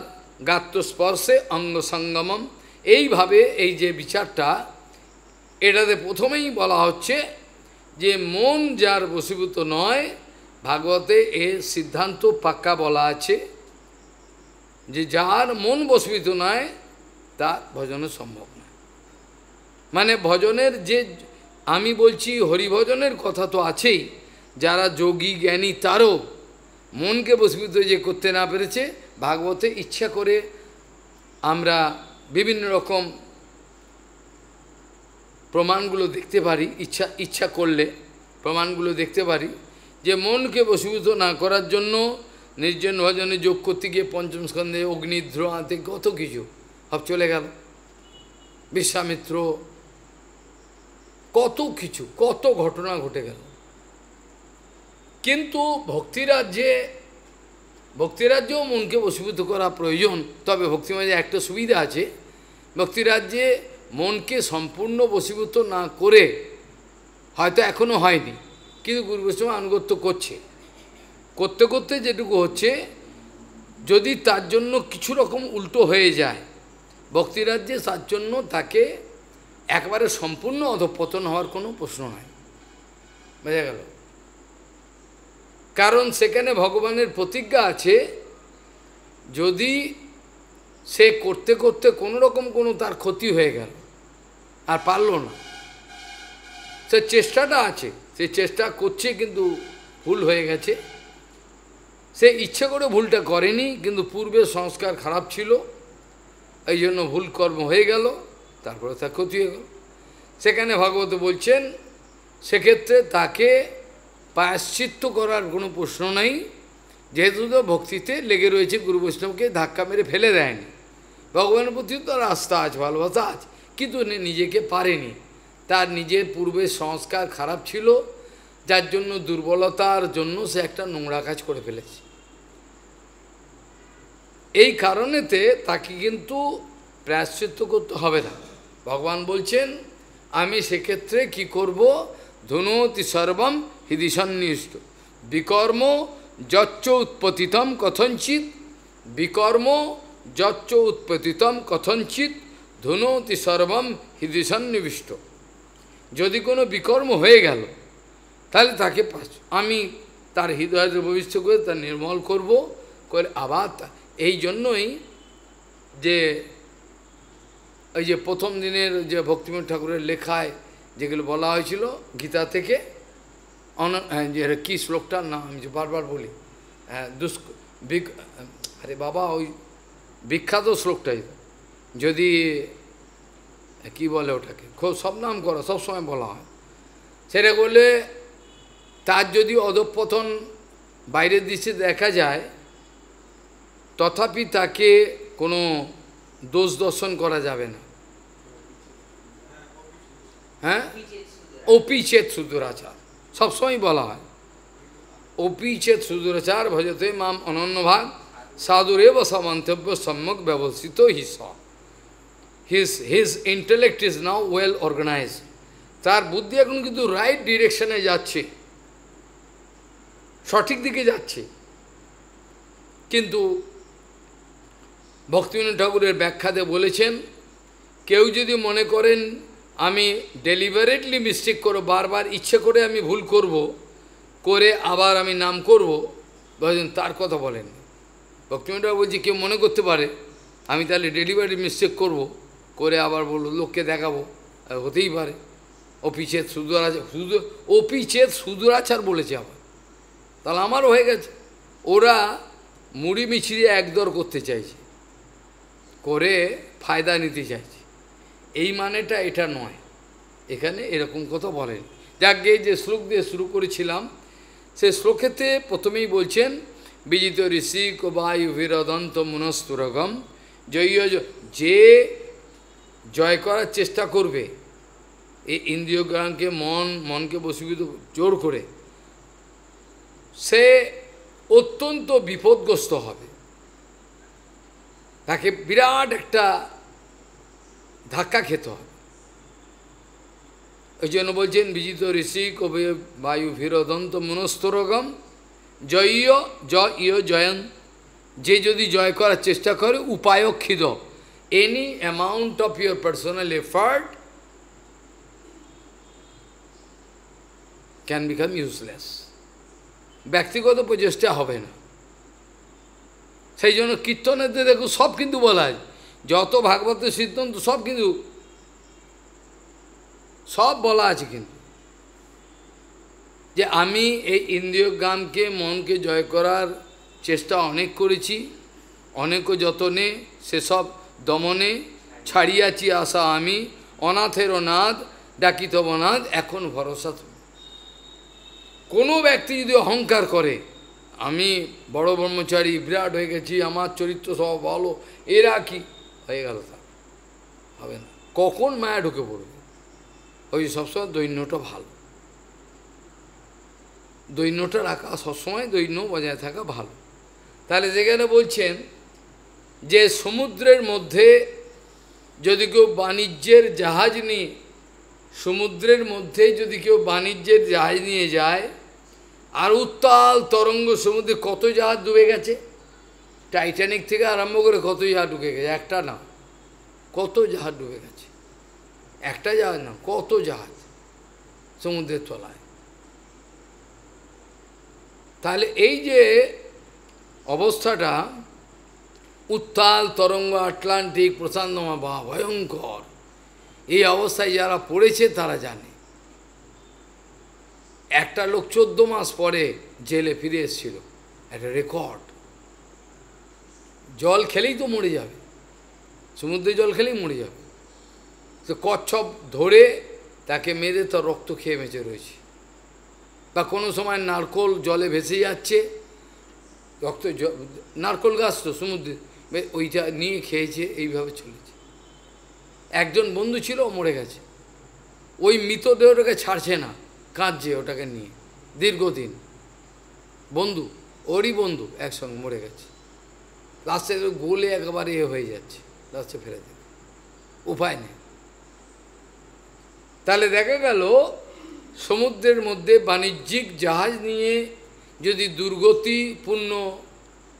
গাত্রস্পর্শে অঙ্গ সঙ্গমম, এইভাবে এই যে বিচারটা, এটাতে প্রথমেই বলা হচ্ছে যে মন যার বশীভূত নয়, ভাগবতে এর সিদ্ধান্ত পাক্কা বলা আছে যে যার মন বশীভূত নয় তার ভজনে সম্ভব নয়। মানে ভজনের যে, আমি বলছি হরিভজনের কথা তো আছেই, যারা যোগী জ্ঞানী তারও মনকে বশীভূত যে করতে না পেরেছে, ভাগবতে ইচ্ছা করে আমরা বিভিন্ন রকম প্রমাণগুলো দেখতে পারি, ইচ্ছা করলে প্রমাণগুলো দেখতে পারি যে মনকে বশীভূত না করার জন্য নির্জন ভজনে যোগ করতে গিয়ে পঞ্চম স্কন্ধে অগ্নিধ্রোয়াতে কত কিছু সব চলে গেল, বিশ্বামিত্র, কত কিছু, কত ঘটনা ঘটে গেল। কিন্তু ভক্তিরাজ্যেও মনকে বশীভূত করা প্রয়োজন। তবে ভক্তিরাজ্যে একটা সুবিধা আছে, ভক্তিরাজ্যে মনকে সম্পূর্ণ বশীভূত না করে, হয়তো এখনও হয়নি, কিন্তু গুরু বৈষ্ণব আনুগত্য করছে, করতে করতে যেটুকু হচ্ছে, যদি তার জন্য কিছু রকম উল্টো হয়ে যায় ভক্তিরাজ্যে, তার জন্য তাকে একবারে সম্পূর্ণ অধঃপতন হওয়ার কোনো প্রশ্ন নাই। বোঝা গেল? কারণ সেখানে ভগবানের প্রতিজ্ঞা আছে, যদি সে করতে করতে কোনো রকম কোনো তার ক্ষতি হয়ে গেল, আর পারল না, সে চেষ্টাটা আছে, সে চেষ্টা করছে কিন্তু ভুল হয়ে গেছে, সে ইচ্ছে করে ভুলটা করেনি, কিন্তু পূর্বে সংস্কার খারাপ ছিল, এই জন্য ভুল কর্ম হয়ে গেল, তারপরে তার ক্ষতি হয়ে গেল। সেখানে ভাগবত বলছেন, সেক্ষেত্রে তাকে প্রায়শ্চিত্ত করার কোনো প্রশ্ন নাই, যেহেতু তো ভক্তিতে লেগে রয়েছে, গুরু বৈষ্ণবকে ধাক্কা মেরে ফেলে দেয়নি, ভগবানের প্রতি তার আস্থা আছে, ভালোবাসা আছে, কিন্তু নিজেকে পারেনি, তার নিজের পূর্বের সংস্কার খারাপ ছিল, যার জন্য দুর্বলতার জন্য সে একটা নোংরা কাজ করে ফেলেছে। এই কারণেতে তাকে কিন্তু প্রায়শ্চিত্ত করতে হবে না। ভগবান বলছেন, আমি সেক্ষেত্রে কি করব, ধুনোতি সর্বম হৃদি সন্নিষ্ট বিকর্ম যচ্চ উৎপতিতম কথঞ্চিত, বিকর্ম যচ্চ উৎপতিতম কথঞ্চিত ধুনোতি সর্বম হৃদি সন্নিবিষ্ট। যদি কোনো বিকর্ম হয়ে গেল, তাহলে তাকে আমি তার হৃদয়ের ভবিষ্য করে তার নির্মল করব, করে আবার এই জন্যই যে এই যে প্রথম দিনের যে ভক্তিবিনোদ ঠাকুরের লেখায় যেগুলো বলা হয়েছিল গীতা থেকে, যে কি শ্লোকটার নাম আমি যে বারবার বলি, আরে বাবা ওই বিখ্যাত শ্লোকটাই, যদি কি বলে ওটাকে, খুব সব নাম করা সবসময় বলা হয়, সেটা বলে তার যদি অধঃপতন বাইরের দৃশ্যে দেখা যায়, তথাপি তাকে কোনো দোষ দর্শন করা যাবে না। হ্যাঁ, অপিচেত সুদূরাচার সবসময় বলা হয়, অপিচেত সুদূরাচার ভজতে মাম অনন্যভাগ সাধুরেব সমন্তব্য সম্যক ব্যবস্থিত his intellect is now well organize, তার বুদ্ধি এখন কিন্তু রাইট ডিরেকশনে যাচ্ছে, সঠিক দিকে যাচ্ছে। কিন্তু ভক্তিবিনোদ ঠাকুরের ব্যাখ্যাতে বলেছেন, কেউ যদি মনে করেন আমি ডেলিভারেটলি মিস্টেক করব, বারবার ইচ্ছে করে আমি ভুল করব, করে আবার আমি নাম করব, বলেন তার কথা বলেন। ভক্তিবিনোদ ঠাকুর বলছি, কেউ মনে করতে পারে আমি তাহলে ডেলিভারি মিস্টেক করব, করে আবার বলবো লোককে দেখাবো, হতেই পারে। অপিচেত সুদূরাচার, অপিচেত সুদূরাচার বলেছে আবার, তাহলে আমারও হয়ে গেছে। ওরা মুড়ি মিছিয়ে একদর করতে চাইছে, করে ফায়দা নিতে চাইছে, এই মানেটা এটা নয়, এখানে এরকম কথা বলেন। যাকে যে শ্লোক দিয়ে শুরু করেছিলাম, সে শ্লোকেতে প্রথমেই বলছেন, বিজিত ঋষি বায়ু বিরদন্ত মনস্তুরগম, যে জয় করার চেষ্টা করবে এই ইন্দ্রিয়গ্রামকে, মনকে বশীভূত জোর করে, সে অত্যন্ত বিপদগ্রস্ত হবে, তাকে বিরাট একটা ধাক্কা খেতে হবে। ওই জন্য বলছেন, বিজিত ঋষি কবি বায়ু ভীরদন্ত মনস্তরগম জয়ন, যে যদি জয় করার চেষ্টা করে, উপায়ক্ষিত, any amount of your personal effort can become useless, ব্যক্তিগত প্রচেষ্টা হবে না। সেই জন্য কীর্তনেতে দেখো সব কিন্তু বলা হয়, যত ভাগবতের সিদ্ধান্ত সব কিন্তু সব বলা আছে, কিন্তু যে আমি এই ইন্দ্রিয়গ্রামকে, মনকে জয় করার চেষ্টা অনেক করেছি, অনেক যতনে, সেসব দমনে ছাড়িয়াছি আশা আমি, অনাথের অনাথ ডাকিত বনাথ এখন ভরসা তুমি। কোনো ব্যক্তি যদি অহংকার করে, আমি বড় ব্রহ্মচারী, বিরাট হয়ে গেছি, আমার চরিত্র সব ভালো, এরা কি হয়ে গেল, তা হবে না, কখন মায়া ঢুকে পড়বে। ওই সবসময় দৈন্যটা ভালো, দৈন্যটা রাখা সবসময়, দৈন্য বজায় থাকা ভালো। তাহলে যেখানে বলছেন যে সমুদ্রের মধ্যে যদি কেউ বাণিজ্যের জাহাজ নিয়ে সমুদ্রের মধ্যে যদি কেউ বাণিজ্যের জাহাজ নিয়ে যায়, আর উত্তাল তরঙ্গ সমুদ্রে কত জাহাজ ডুবে গেছে, টাইটানিক থেকে আরম্ভ করে কত জাহাজ ঢুকে গেছে, একটা না, কত জাহাজ ডুবে গেছে, একটা জাহাজ না, কত জাহাজ সমুদ্রের তলায়। তাহলে এই যে অবস্থাটা, উত্তাল তরঙ্গ, আটলান্টিক, প্রশান্ত মহাসাগর, ভয়ঙ্কর, এই অবস্থায় যারা পড়েছে তারা জানে। একটা লোক 14 মাস পরে জেলে ফিরে এসেছিল, একটা রেকর্ড। জল খেলেই তো মরে যাবে, সমুদ্রে জল খেলেই মরে যাবে, তো কচ্ছপ ধরে তাকে মেরে তার রক্ত খেয়ে বেঁচে রয়েছে। বা কোনো সময় নারকোল জলে ভেসে যাচ্ছে, রক্ত, নারকোল গাছ তো সমুদ্রে, ওইটা নিয়ে খেয়েছে, এইভাবে চলেছে। একজন বন্ধু ছিল, ও মরে গেছে, ওই মৃতদেহটাকে ছাড়ছে না, কাঁদছে ওটাকে নিয়ে দীর্ঘদিন। বন্ধু, ওরই বন্ধু, একসঙ্গে মরে গেছে, লাস্টে গোলে একেবারে হয়ে যাচ্ছে, লাস্টে ফেলে দেবে, উপায় নেই। তাহলে দেখা গেল সমুদ্রের মধ্যে বাণিজ্যিক জাহাজ নিয়ে যদি দুর্গতিপূর্ণ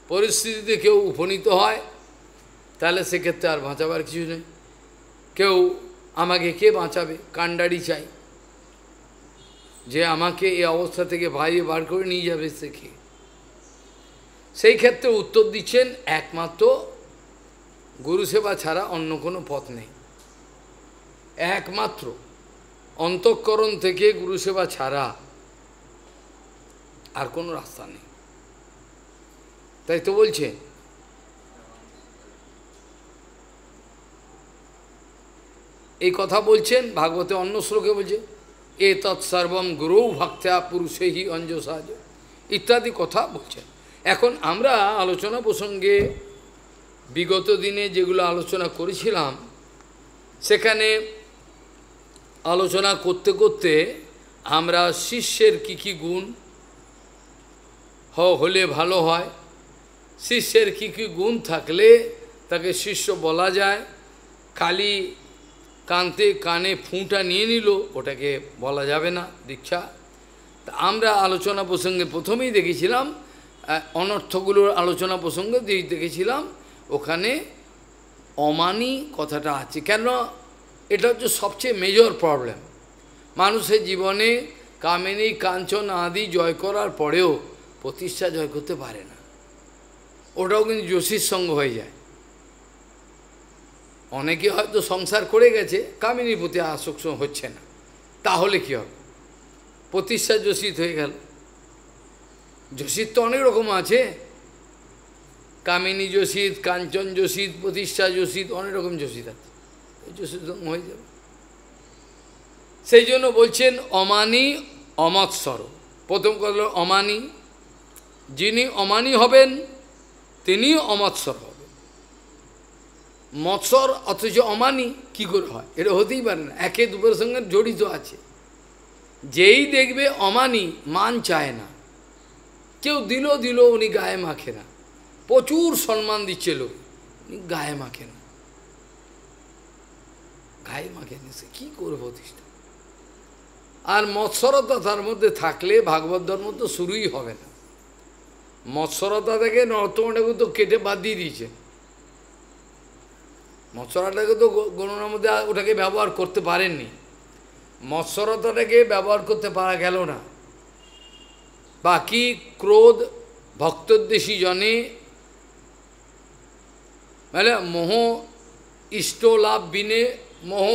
পরিস্থিতিতে কেউ উপনীত হয়, তাহলে সেক্ষেত্রে আর বাঁচাবার কিছু নেই। কেউ আমাকে কে বাঁচাবে, কাণ্ডারি চাই, যে আমাকে এই অবস্থা থেকে বাইরে বার করে নিয়ে যাবে সে কে। সেই ক্ষেত্রে উত্তর দিচ্ছেন, একমাত্র গুরু সেবা ছাড়া অন্য কোনো পথ নেই, একমাত্র অন্তঃকরণ থেকে গুরু সেবা ছাড়া আর কোনো রাস্তা নেই। তাই তো বলছে, এই কথা বলছেন ভাগবতে অন্য শ্লোকে বলছে, এ তৎসর্বম গুরু ভক্ত্যা পুরুষেহি অঞ্জসাজ ইত্যাদি কথা বলছেন। এখন আমরা আলোচনা প্রসঙ্গে বিগত দিনে যেগুলো আলোচনা করেছিলাম, সেখানে আলোচনা করতে করতে আমরা শিষ্যের কি কি গুণ হলে ভালো হয়, শিষ্যের কি কি গুণ থাকলে তাকে শিষ্য বলা যায়, খালি কানে ফুঁটা নিয়ে নিল ওটাকে বলা যাবে না দীক্ষা। তা আমরা আলোচনা প্রসঙ্গে প্রথমেই দেখেছিলাম, অনর্থগুলোর আলোচনা প্রসঙ্গে দেখেছিলাম, ওখানে অমানি কথাটা আছে। কেন? এটা হচ্ছে সবচেয়ে মেজর প্রবলেম। মানুষের জীবনে কামিনী কাঞ্চন আদি জয় করার পরেও প্রতিষ্ঠা জয় করতে পারে না, ওটাও কিন্তু যোশীর সঙ্গ হয়ে যায়। অনেকে হয়তো সংসার করে গেছে, কামিনীর প্রতি আসক্ত হচ্ছে না, তাহলে কী হবে? প্রতিষ্ঠা যোশিত হয়ে গেল। যোশিত তো অনেক রকম আছে, কামিনী যোশিত, কাঞ্চন যোশিত, প্রতিষ্ঠা যোশিত, অনেক রকম যোশিত আছে, যোশিত হয়ে যাবে। সেই জন্য বলছেন অমানি অমৎসর। প্রথম কথা হল অমানি, যিনি অমানি হবেন তিনি অমৎসর হবেন। মৎসর অথচ অমানি কি করে হয়? এটা হতেই পারে না, একে দুপুরের সঙ্গে জড়িত আছে। যেই দেখবে অমানি, মান চায় না, কেউ দিল উনি গায়ে মাখে না, প্রচুর সম্মান দিচ্ছে লোক, উনি গায়ে মাখে না, গায়ে মাখে না, সে কী করে প্রতিষ্ঠা? আর মৎসরতা তার মধ্যে থাকলে ভাগবত ধর্ম তো শুরুই হবে না। মৎসরতা থেকে নরোত্তম ঠাকুর তো কেটে বাদ দিয়ে দিয়েছে, মৎসরতাকে তো গণনার মধ্যে ওটাকে ব্যবহার করতে পারেননি, মৎসরতাটাকে ব্যবহার করতে পারা গেল না। বাকি ক্রোধ, ভক্তোদ্দেশী জনে, মানে মোহ, ইষ্ট লাভ বিনে মোহ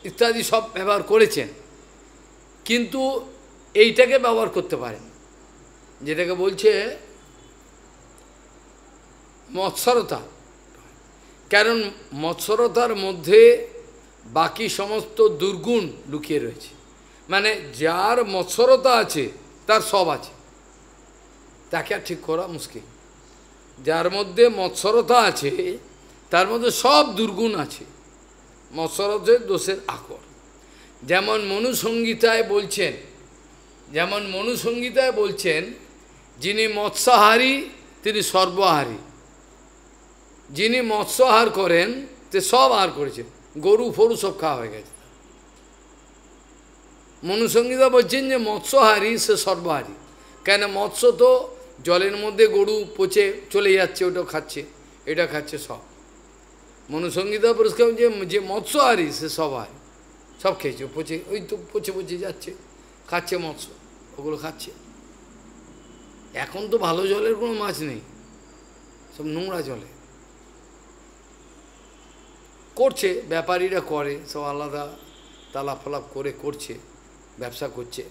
ইত্যাদি সব ব্যবহার করেছেন, কিন্তু এইটাকে ব্যবহার করতে পারেন, যেটাকে বলছে মৎসরতা। কারণ মৎসরতার মধ্যে বাকি সমস্ত দুর্গুণ লুকিয়ে রয়েছে। মানে যার মৎসরতা আছে তার সব আছে, তাকে আর ঠিক করা মুশকিল। যার মধ্যে মৎসরতা আছে তার মধ্যে সব দুর্গুণ আছে, মৎসরতের দোষের আকর। যেমন মনুসংহিতায় বলছেন, যিনি মৎস্যাহারী তিনি সর্বাহারী, যিনি মৎস্য আহার করেন তে সব আহার করেছেন, গরু ফরু সব খাওয়া হয়ে গেছে। মনুসংহিতা বলছেন যে মৎস্যহারী সে সর্বহারী, কেন মৎস্য তো জলের মধ্যে গরু পচে চলে যাচ্ছে, ওটা খাচ্ছে, এটা খাচ্ছে সব। মনুসংহিতা পুরস্কার যে মৎস্যহারী সে সব হারী, সব খেয়েছে, পচে ওই তো পচে পচে যাচ্ছে, খাচ্ছে মৎস্য, ওগুলো খাচ্ছে। এখন তো ভালো জলের কোনো মাছ নেই, সব নোংরা জলে করছে, ব্যাপারীরা করে, সব আলাদা তালাপ ফালাপ করে করছে, ব্যবসা করছে।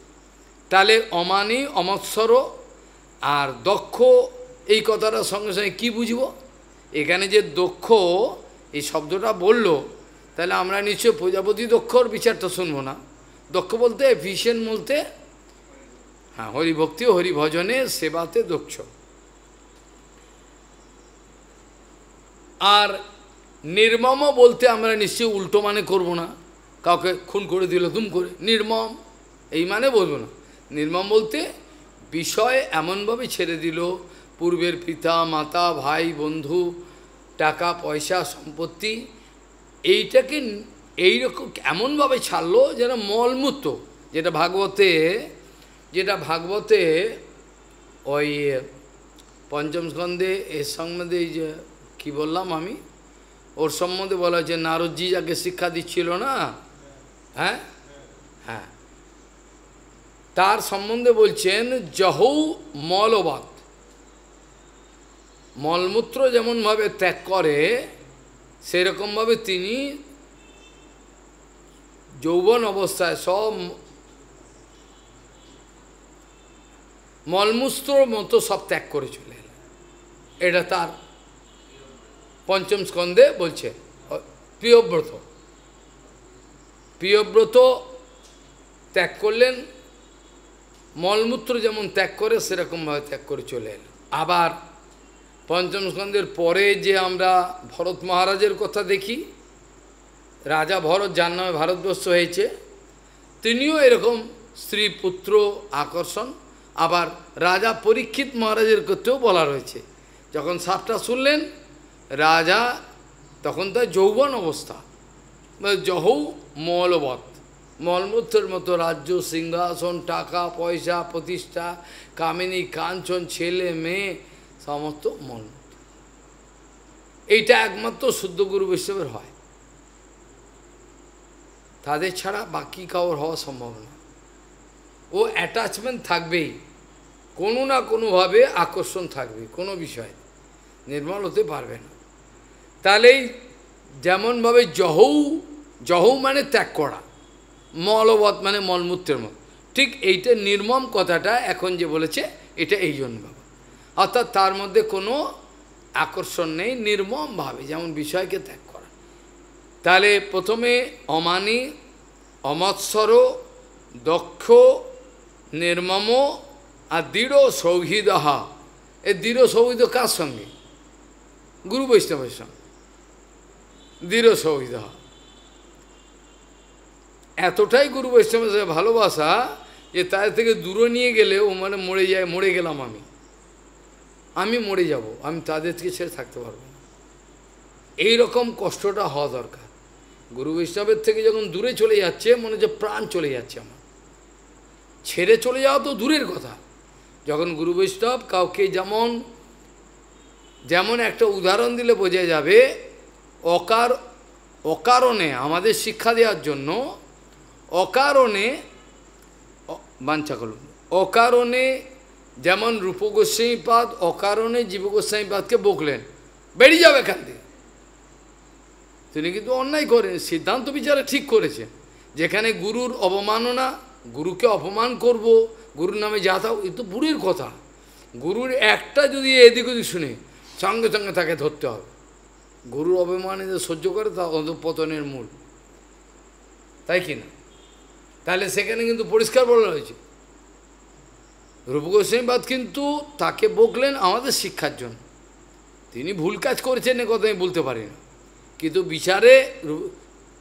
তাহলে অমানি অমৎসর আর দক্ষ, এই কথাটার সঙ্গে সঙ্গে কী বুঝব? এখানে যে দক্ষ এই শব্দটা বলল, তাহলে আমরা নিশ্চয় প্রজাপতি দক্ষর বিচারটা শুনবো না। দক্ষ বলতে এফিশিয়েন্ট বলতে, হ্যাঁ, হরিভক্তি হরিভজনে সেবাতে দক্ষ। আর নির্মম বলতে আমরা নিশ্চয়ই উল্টো মানে করব না, কাউকে খুন করে দিল দুম করে নির্মম, এই মানে বলবো না। নির্মম বলতে বিষয় এমনভাবে ছেড়ে দিল, পূর্বের পিতা মাতা ভাই বন্ধু টাকা পয়সা সম্পত্তি, এইটাকে এইরকম এমনভাবে ছাড়লো যেন মলমূত্র, যেটা ভাগবতে ওই পঞ্চম স্কন্ধে এর সম্বন্ধে এই যে কী বললাম আমি, ওর সম্বন্ধে বলা হয়েছে, নারদজি যাকে শিক্ষা দিচ্ছিল না, হ্যাঁ হ্যাঁ, তার সম্বন্ধে বলছেন জহৌ মলবাত, মলমূত্র যেমনভাবে ত্যাগ করে সেরকমভাবে তিনি যৌবন অবস্থায় সব মলমূত্রর মতো সব ত্যাগ করে চলে এলেন। এটা তার পঞ্চম স্কন্ধে বলছে। প্রিয়ব্রত ত্যাগ করলেন, মলমূত্র যেমন ত্যাগ করে সেরকমভাবে ত্যাগ করে চলে এলেন। আবার পঞ্চম স্কন্ধের পরে যে আমরা ভরত মহারাজের কথা দেখি, রাজা ভরত যার নামে ভারতবর্ষ হয়েছে, তিনিও এরকম স্ত্রী পুত্র আকর্ষণ। আবার রাজা পরীক্ষিত মহারাজের ক্ষেত্রেও বলা রয়েছে, যখন সাপটা শুনলেন রাজা, তখন তার যৌবন অবস্থা, জহৌ মলবৎ, মলমূত্রের মতো রাজ্য সিংহাসন টাকা পয়সা প্রতিষ্ঠা কামিনী কাঞ্চন ছেলে মেয়ে সমস্ত মলমূত্র। এইটা একমাত্র শুদ্ধ গুরু বৈষ্ণবের হয়, তাদের ছাড়া বাকি কাউর হওয়া সম্ভব না। ও অ্যাটাচমেন্ট থাকবেই, কোনো না কোনোভাবে আকর্ষণ থাকবে, কোনো বিষয় নির্মল হতে পারবে না। তাহলেই যেমনভাবে জহৌ মানে ত্যাগ করা, মলবৎ মানে মলমূত্রের মত, ঠিক এইটা নির্মম কথাটা এখন যে বলেছে এটা এই জন্য বাবা, অর্থাৎ তার মধ্যে কোনো আকর্ষণ নেই, নির্মমভাবে যেমন বিষয়কে ত্যাগ করা। তাহলে প্রথমে অমানি অমৎসর দক্ষ নির্মম আর দৃঢ় সৌহৃদহা। এ দৃঢ় সৌহৃদ কার সঙ্গে? গুরু বৈষ্ণবের সঙ্গে দৃঢ় সৌহৃদহা। এতটাই গুরু বৈষ্ণবের সঙ্গে ভালোবাসা যে তাদের থেকে দূরে নিয়ে গেলে ও মানে মরে যায়, মরে গেলাম আমি মরে যাব, আমি তাদের থেকে ছেড়ে থাকতে পারবো না, এইরকম কষ্টটা হওয়া দরকার। গুরু বৈষ্ণবের থেকে যখন দূরে চলে যাচ্ছে, মনে হচ্ছে প্রাণ চলে যাচ্ছে আমার, ছেড়ে চলে যাওয়া তো দূরের কথা। যখন গুরু বৈষ্ণব কাউকে যেমন একটা উদাহরণ দিলে বোঝা যাবে, অকারণে আমাদের শিক্ষা দেওয়ার জন্য, অকারণে বাঞ্ছা করুন, অকারণে যেমন রূপ গোস্বামীপাদ অকারণে জীব গোস্বামীপাদকে বকলেন, বেরিয়ে যাবে এখান থেকে। তিনি কিন্তু অন্যায় করেন, সিদ্ধান্ত বিচারে ঠিক করেছেন, যেখানে গুরুর অবমাননা, গুরুকে অপমান করব, গুরুর নামে যাতাও, এ তো বুড়ির কথা। গুরুর একটা যদি এদিক ওদিক শুনে সঙ্গে সঙ্গে তাকে ধরতে হবে। গুরুর অবমানে যে সহ্য করে তা অধঃপতনের মূল, তাই কি না? তাহলে সেখানে কিন্তু পরিষ্কার বলা হয়েছে, রূপ গোস্বামীপাদ কিন্তু তাকে বকলেন আমাদের শিক্ষার জন্য। তিনি ভুল কাজ করেছেন এ কথা আমি বলতে পারি না, কিন্তু বিচারে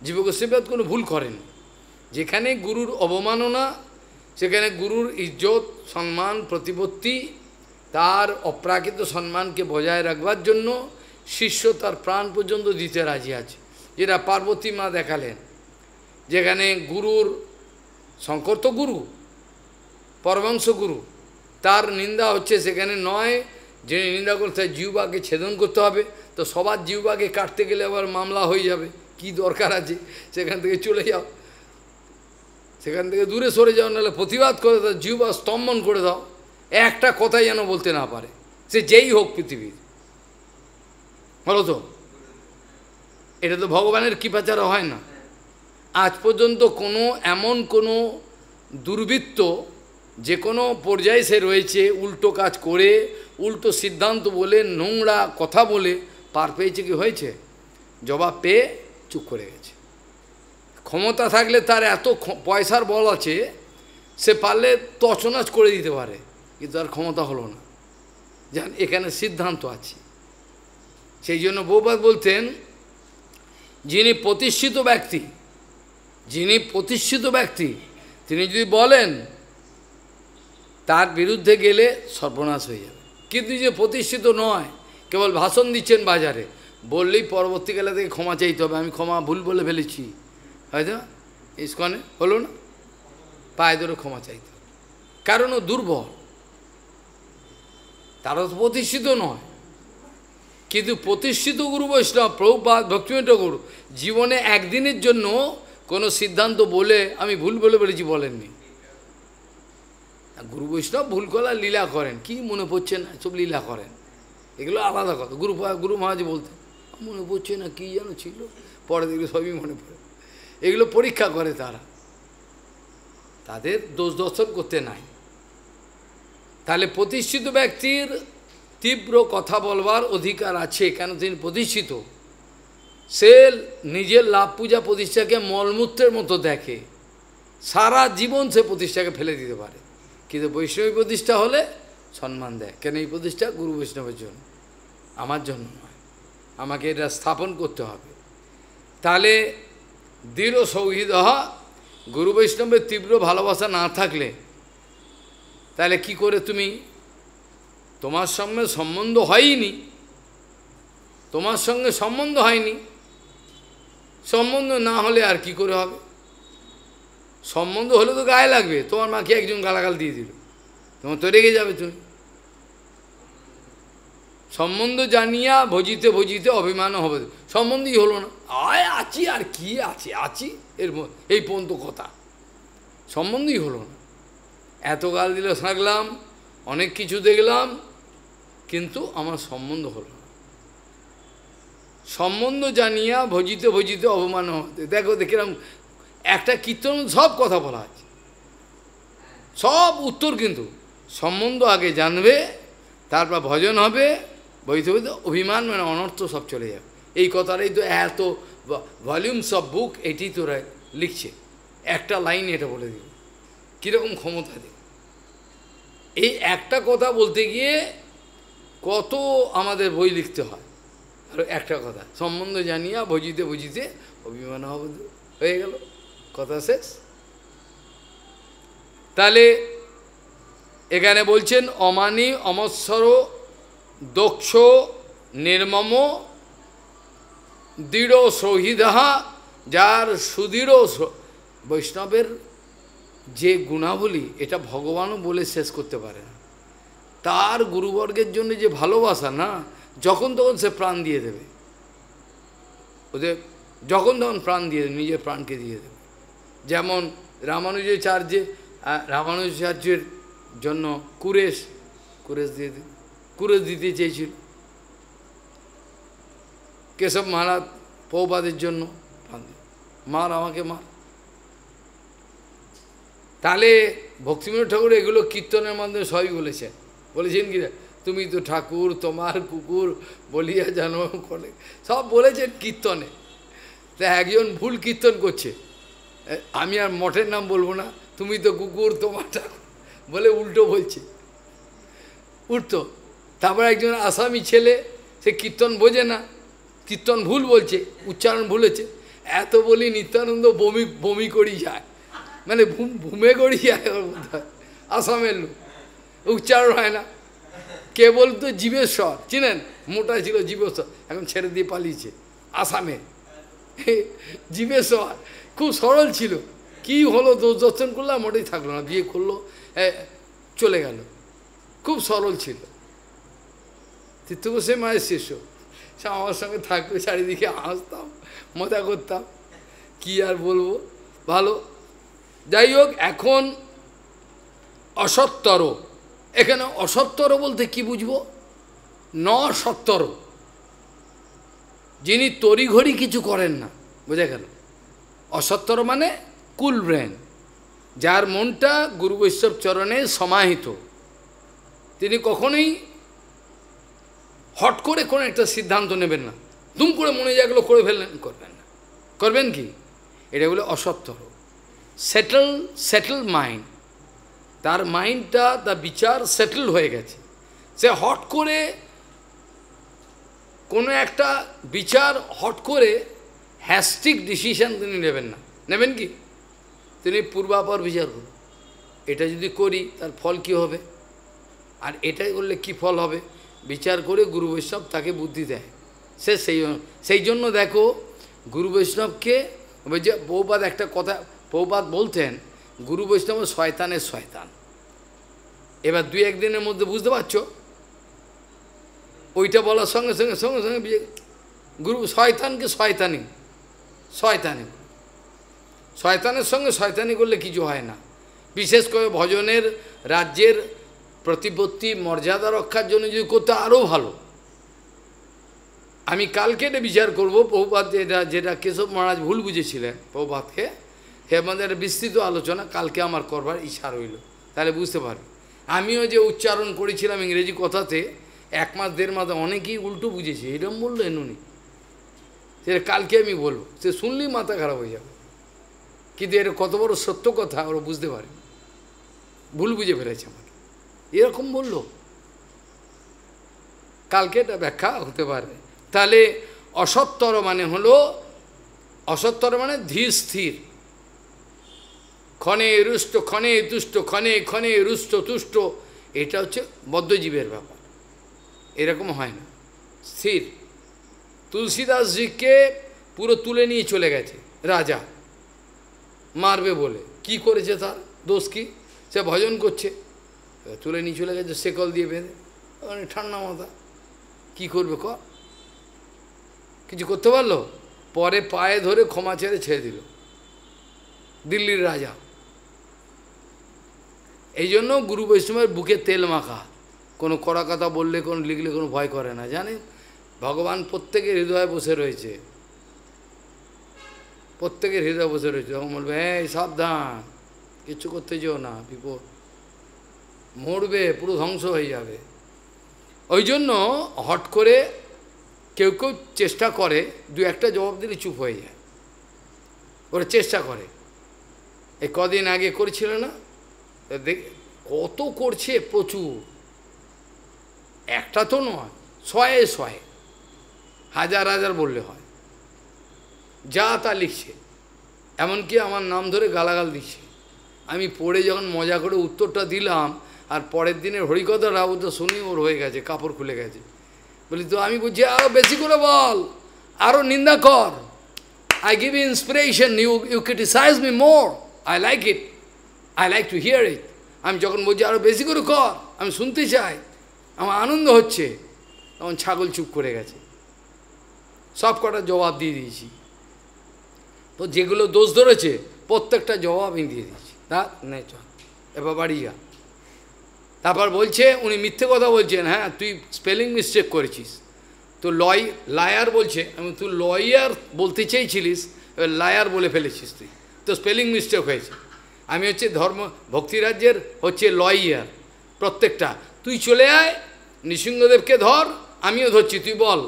জীব গোস্বামীপাদ কোনো ভুল করেন। যেখানে গুরুর অবমাননা, সেখানে গুরুর ইজ্জত সম্মান প্রতিপত্তি, তার অপ্রাকৃত সম্মানকে বজায় রাখবার জন্য শিষ্য তার প্রাণ পর্যন্ত দিতে রাজি আছে, যেটা পার্বতী মা দেখালেন, যেখানে গুরুর, শঙ্কর তো গুরু, পরমাংশ গুরু, তার নিন্দা হচ্ছে সেখানে নয়, যে নিন্দা করতে জিহ্বাকে ছেদন করতে হবে, তো সবার জিহ্বাকে কাটতে গেলে আবার মামলা হয়ে যাবে, কি দরকার আছে, সেখান থেকে চলে যাও, সেখান থেকে দূরে সরে যাও, নাহলে প্রতিবাদ করে দাও, জিহ্বা স্তম্ভন করে দাও, একটা কথাই যেন বলতে না পারে, সে যেই হোক পৃথিবীর। বলো তো, এটা তো ভগবানের কৃপা ছাড়া হয় না। আজ পর্যন্ত এমন কোনো দুর্বৃত্ত যে কোনো পর্যায়ে সে রয়েছে, উল্টো কাজ করে, উল্টো সিদ্ধান্ত বলে, নোংরা কথা বলে পার পেয়েছে কি হয়েছে? জবাব পেয়ে চুপ করে গেছে। ক্ষমতা থাকলে তার এত পয়সার বল আছে, সে পারলে তছনছ করে দিতে পারে, কিন্তু তার ক্ষমতা হলো না। জান, এখানে সিদ্ধান্ত আছে। সেই জন্য বহুবার বলতেন, যিনি প্রতিষ্ঠিত ব্যক্তি, তিনি যদি বলেন, তার বিরুদ্ধে গেলে সর্বনাশ হয়ে যাবে। কিন্তু যে প্রতিষ্ঠিত নয়, কেবল ভাষণ দিচ্ছেন বাজারে, বললেই পরবর্তীকালে থেকে ক্ষমা চাইতে হবে, আমি ক্ষমা ভুল বলে ফেলেছি, হয়তো ইস্কনে হলো না, পায়ে ধরে ক্ষমা চাইতে হবে, কারণ ও দুর্বল, তারা তো প্রতিষ্ঠিত নয়। কিন্তু প্রতিষ্ঠিত গুরু বৈষ্ণব, প্রভুপাদ, ভক্তিবিনোদ ঠাকুর জীবনে একদিনের জন্য কোনো সিদ্ধান্ত বলে আমি ভুল বলে বলেছি বলেননি। গুরু বৈষ্ণব ভুল করার লীলা করেন, কি মনে পড়ছে না, সব লীলা করেন, এগুলো আলাদা কথা। গুরু মহারাজ বলতেন, মনে পড়ছে না কী যেন ছিল, পরে দেখলে সবই মনে পড়ে। এগুলো পরীক্ষা করে তারা, তাদের দোষ দর্শন করতে নাই। তাহলে প্রতিষ্ঠিত ব্যক্তির তীব্র কথা বলবার অধিকার আছে, কেন তিনি প্রতিষ্ঠিত। সে নিজের লাভ পূজা প্রতিষ্ঠাকে মলমূত্রের মতো দেখে, সারা জীবন সে প্রতিষ্ঠাকে ফেলে দিতে পারে, কিন্তু বৈষ্ণবী প্রতিষ্ঠা হলে সম্মান দেয়। কেন এই প্রতিষ্ঠা গুরু বৈষ্ণবের জন্য, আমার জন্য নয়, আমাকে এটা স্থাপন করতে হবে। তাহলে দৃঢ় সৌহৃদ, গুরু বৈষ্ণবের তীব্র ভালোবাসা না থাকলে তাহলে কি করে তুমি, তোমার সঙ্গে সম্বন্ধ হয়নি, তোমার সঙ্গে সম্বন্ধ হয়নি, সম্বন্ধ না হলে আর কি করে হবে? সম্বন্ধ হলে তো গায়ে লাগবে, তোমার মাকে একজন গালাগাল দিয়ে দিল, তোমার তো রেগে যাবে তুমি। সম্বন্ধ জানিয়া ভজিতে ভজিতে অভিমান হবে, সম্বন্ধই হলো না, আছি আর কি আছে, আছি এই পর্যন্ত কথা, সম্বন্ধই হলো না। এত গাল দিলে থাকলাম, অনেক কিছু দেখলাম, কিন্তু আমার সম্বন্ধ হলো না। সম্বন্ধ জানিয়া ভজিতে ভজিতে অপমান হতে, দেখো দেখলাম একটা কীর্তন সব কথা বলা আছে, সব উত্তর, কিন্তু সম্বন্ধ আগে জানবে, তারপর ভজন হবে, বইতে বইতে অভিমান মানে অনর্থ সব চলে যাবে। এই কথাটাই তো এত ভলিউমস অফ বুক, এটি তোরা লিখছে, একটা লাইন এটা বলে দিল, কীরকম ক্ষমতা দিল। এই একটা কথা বলতে গিয়ে কত আমাদের বই লিখতে হয়, আর একটা কথা, সম্বন্ধ জানিয়া ভজিতে ভজিতে অভিমান হবে, হয়ে গেল, কথা শেষ। তাহলে এখানে বলছেন, অমানি অমৎসর দক্ষ নির্মম দৃঢ় সৌহৃদহা, যার সুদৃঢ় বৈষ্ণবের যে গুণাবলী, এটা ভগবানও বলে শেষ করতে পারে না। তার গুরুবর্গের জন্য যে ভালোবাসা না, যখন তখন সে প্রাণ দিয়ে দেবে, ওদের যখন তখন প্রাণ দিয়ে দেবে, নিজের প্রাণকে দিয়ে দেবে। যেমন রামানুজাচার্যের জন্য কুরেশ দিতে চেয়েছিল, কেশব মহারাজ প্রভুপাদের জন্য মার, আমাকে মার। তাহলে ভক্তিবিনোদ ঠাকুর এগুলো কীর্তনের মাধ্যমে সবই বলেছেন কি, তুমি তো ঠাকুর, তোমার কুকুর বলিয়া জানো করে, সব বলেছেন কীর্তনে। তা একজন ভুল কীর্তন করছে, আমি আর মঠের নাম বলবো না, তুমি তো কুকুর, তোমার ঠাকুর বলে উল্টো বলছে, উল্টো। তারপর একজন আসামি ছেলে, সে কীর্তন বোঝে না, কীর্তন ভুল বলছে, উচ্চারণ ভুলেছে, এত বলি নিত্যানন্দ বমি করি যায়, মানে ভূমে করি যায়, আসামের লোক, উচ্চারণ হয় না, কেবল তো জীবেশ্বর চিনেন, মোটা ছিল জীবেশ্বর, এখন ছেড়ে দিয়ে পালিয়েছে আসামে, জীবের সবার খুব সরল ছিল। কি হলো, দোষ দর্শন করলাম, ওটাই থাকলো না, বিয়ে করলো, চলে গেল, খুব সরল ছিল। তীর্থগোস্বামী মায়ের শিষ্য, সে আমার সঙ্গে থাকবে, চারিদিকে হাসতাম, মজা করতাম, কি আর বলবো, ভালো। যাই হোক, এখন অসত্তর, এখানে অসত্তর বলতে কি বুঝবো? সত্তর, যিনি তড়িঘড়ি কিছু করেন না, বোঝা গেল? অসত্তর মানে কুল ব্রেন, যার মনটা গুরু বৈষ্ণব চরণে সমাহিত, তিনি কখনোই হট করে কোনো একটা সিদ্ধান্ত নেবেন না, দুম করে মনে যেগুলো করে ফেললেন, করবেন না। করবেন কি? এটা বলে অসত্তর। সেটেল মাইন্ড, তার মাইন্ডটা, তার বিচার সেটেল হয়ে গেছে। সে হট করে কোনো একটা বিচার, হট করে হ্যাস্টিক ডিসিশন তিনি নেবেন না। নেবেন কি? তিনি পূর্বাপর বিচার করুন, এটা যদি করি তার ফল কি হবে, আর এটাই করলে কি ফল হবে, বিচার করে গুরু বৈষ্ণব তাকে বুদ্ধি দেয়। সে সেই জন্য দেখো, গুরু বৈষ্ণবকে, যে বহুপাদ একটা কথা বহুপাদ বলতেন, গুরু বৈষ্ণব শয়তানের শয়তান। এবার দুই একদিনের মধ্যে বুঝতে পারছো, ওইটা বলার সঙ্গে সঙ্গে সঙ্গে সঙ্গে গুরু শয়তানকে শয়তানি, শয়তানের সঙ্গে শয়তানি করলে কিছু হয় না। বিশেষ করে ভজনের রাজ্যের প্রতিপত্তি মর্যাদা রক্ষার জন্য যদি করতে আরও ভালো। আমি কালকে এটা বিচার করব, প্রভুপাদ যেটা কেশব মহারাজ ভুল বুঝেছিলেন প্রভুপাদকে, হে আমাদের বিস্তৃত আলোচনা কালকে আমার করবার ইচ্ছা রইল, তাহলে বুঝতে পারবে। আমিও যে উচ্চারণ করেছিলাম ইংরেজি কথাতে, 1 মাস 1.5 মাস অনেকেই উল্টো বুঝেছে, এরকম বললেন উনি, সেটা কালকে আমি বলবো, সে শুনলেই মাথা খারাপ হয়ে যাবে। কিন্তু এটা কত বড় সত্য কথা ওরা বুঝতে পারে, ভুল বুঝে ফেলেছে আমাকে, এরকম বলল, কালকে এটা ব্যাখ্যা হতে পারে। তাহলে অসত্তর মানে হলো, অসত্তর মানে ধীর স্থির, ক্ষণে রুষ্ট ক্ষণে তুষ্ট, ক্ষণে ক্ষণে রুষ্ট তুষ্ট, এটা হচ্ছে বদ্ধজীবের ব্যাপার, এরকম হয় না, স্থির। তুলসীদাসজিকে পুরো তুলে নিয়ে চলে গেছে রাজা, মারবে বলে, কি করেছে, তার দোষ কি? সে ভজন করছে, তুলে নিয়ে চলে গেছে শেকল দিয়ে বেঁধে, ঠান্ডা মাথা, কি করবে, কিছু করতে পারলো? পরে পায়ে ধরে ক্ষমা ছেড়ে দিল দিল্লির রাজা। এই জন্য গুরু বৈষ্ণবের বুকে তেল মাখা, কোনো কড়া কথা বললে, কোনো লিখলে কোনো ভয় করে না, জানেন? ভগবান প্রত্যেকের হৃদয়ে বসে রয়েছে, প্রত্যেকের হৃদয়ে বসে রয়েছে। তখন বলবে, এই সাবধান, কিছু করতে যেও না, বিপদ, মরবে, পুরো ধ্বংস হয়ে যাবে। ওই জন্য হট করে কেউ কেউ চেষ্টা করে, 2-1টা জবাব দিলে চুপ হয়ে যায়, ওরা চেষ্টা করে। এই কদিন আগে করেছিল না, দেখ কত করছে, প্রচুর, একটা তো নয়, 100 হাজার হাজার বললে হয়, যা তা লিখছে, এমনকি আমার নাম ধরে গালাগাল দিচ্ছে। আমি পড়ে যখন মজা করে উত্তরটা দিলাম, আর পরের দিনের হরিকথা ও তো শুনি ওর হয়ে গেছে, কাপড় খুলে গেছে। বলি, তো আমি বলছি আরও বেশি করে বল, আরও নিন্দা কর, I give you inspiration, you criticize me more, I like it, I like to hear it. আমি যখন বলছি আরও বেশি করে কর, আমি শুনতে চাই, আমার আনন্দ হচ্ছে, তখন ছাগল চুপ করে গেছে, সব কটা জবাব দিয়ে দিয়েছি। তো যেগুলো দোষ ধরেছে প্রত্যেকটা জবাব আমি দিয়ে দিয়েছি, না নে চল এবার বাড়ি যা। তারপর বলছে, উনি মিথ্যে কথা বলছেন, হ্যাঁ তুই স্পেলিং মিস্টেক করেছিস, তো লায়ার বলছে, আমি তুই লয়ার বলতে চেয়েছিলিস, এবার লায়ার বলে ফেলেছিস তুই, তো স্পেলিং মিস্টেক হয়েছে। আমি হচ্ছে ভক্তিরাজ্যের হচ্ছে লয়ার প্রত্যেকটা, তুই চলে আয়, নৃসিংহদেবকে ধর, আমিও ধরছি, তুই বল,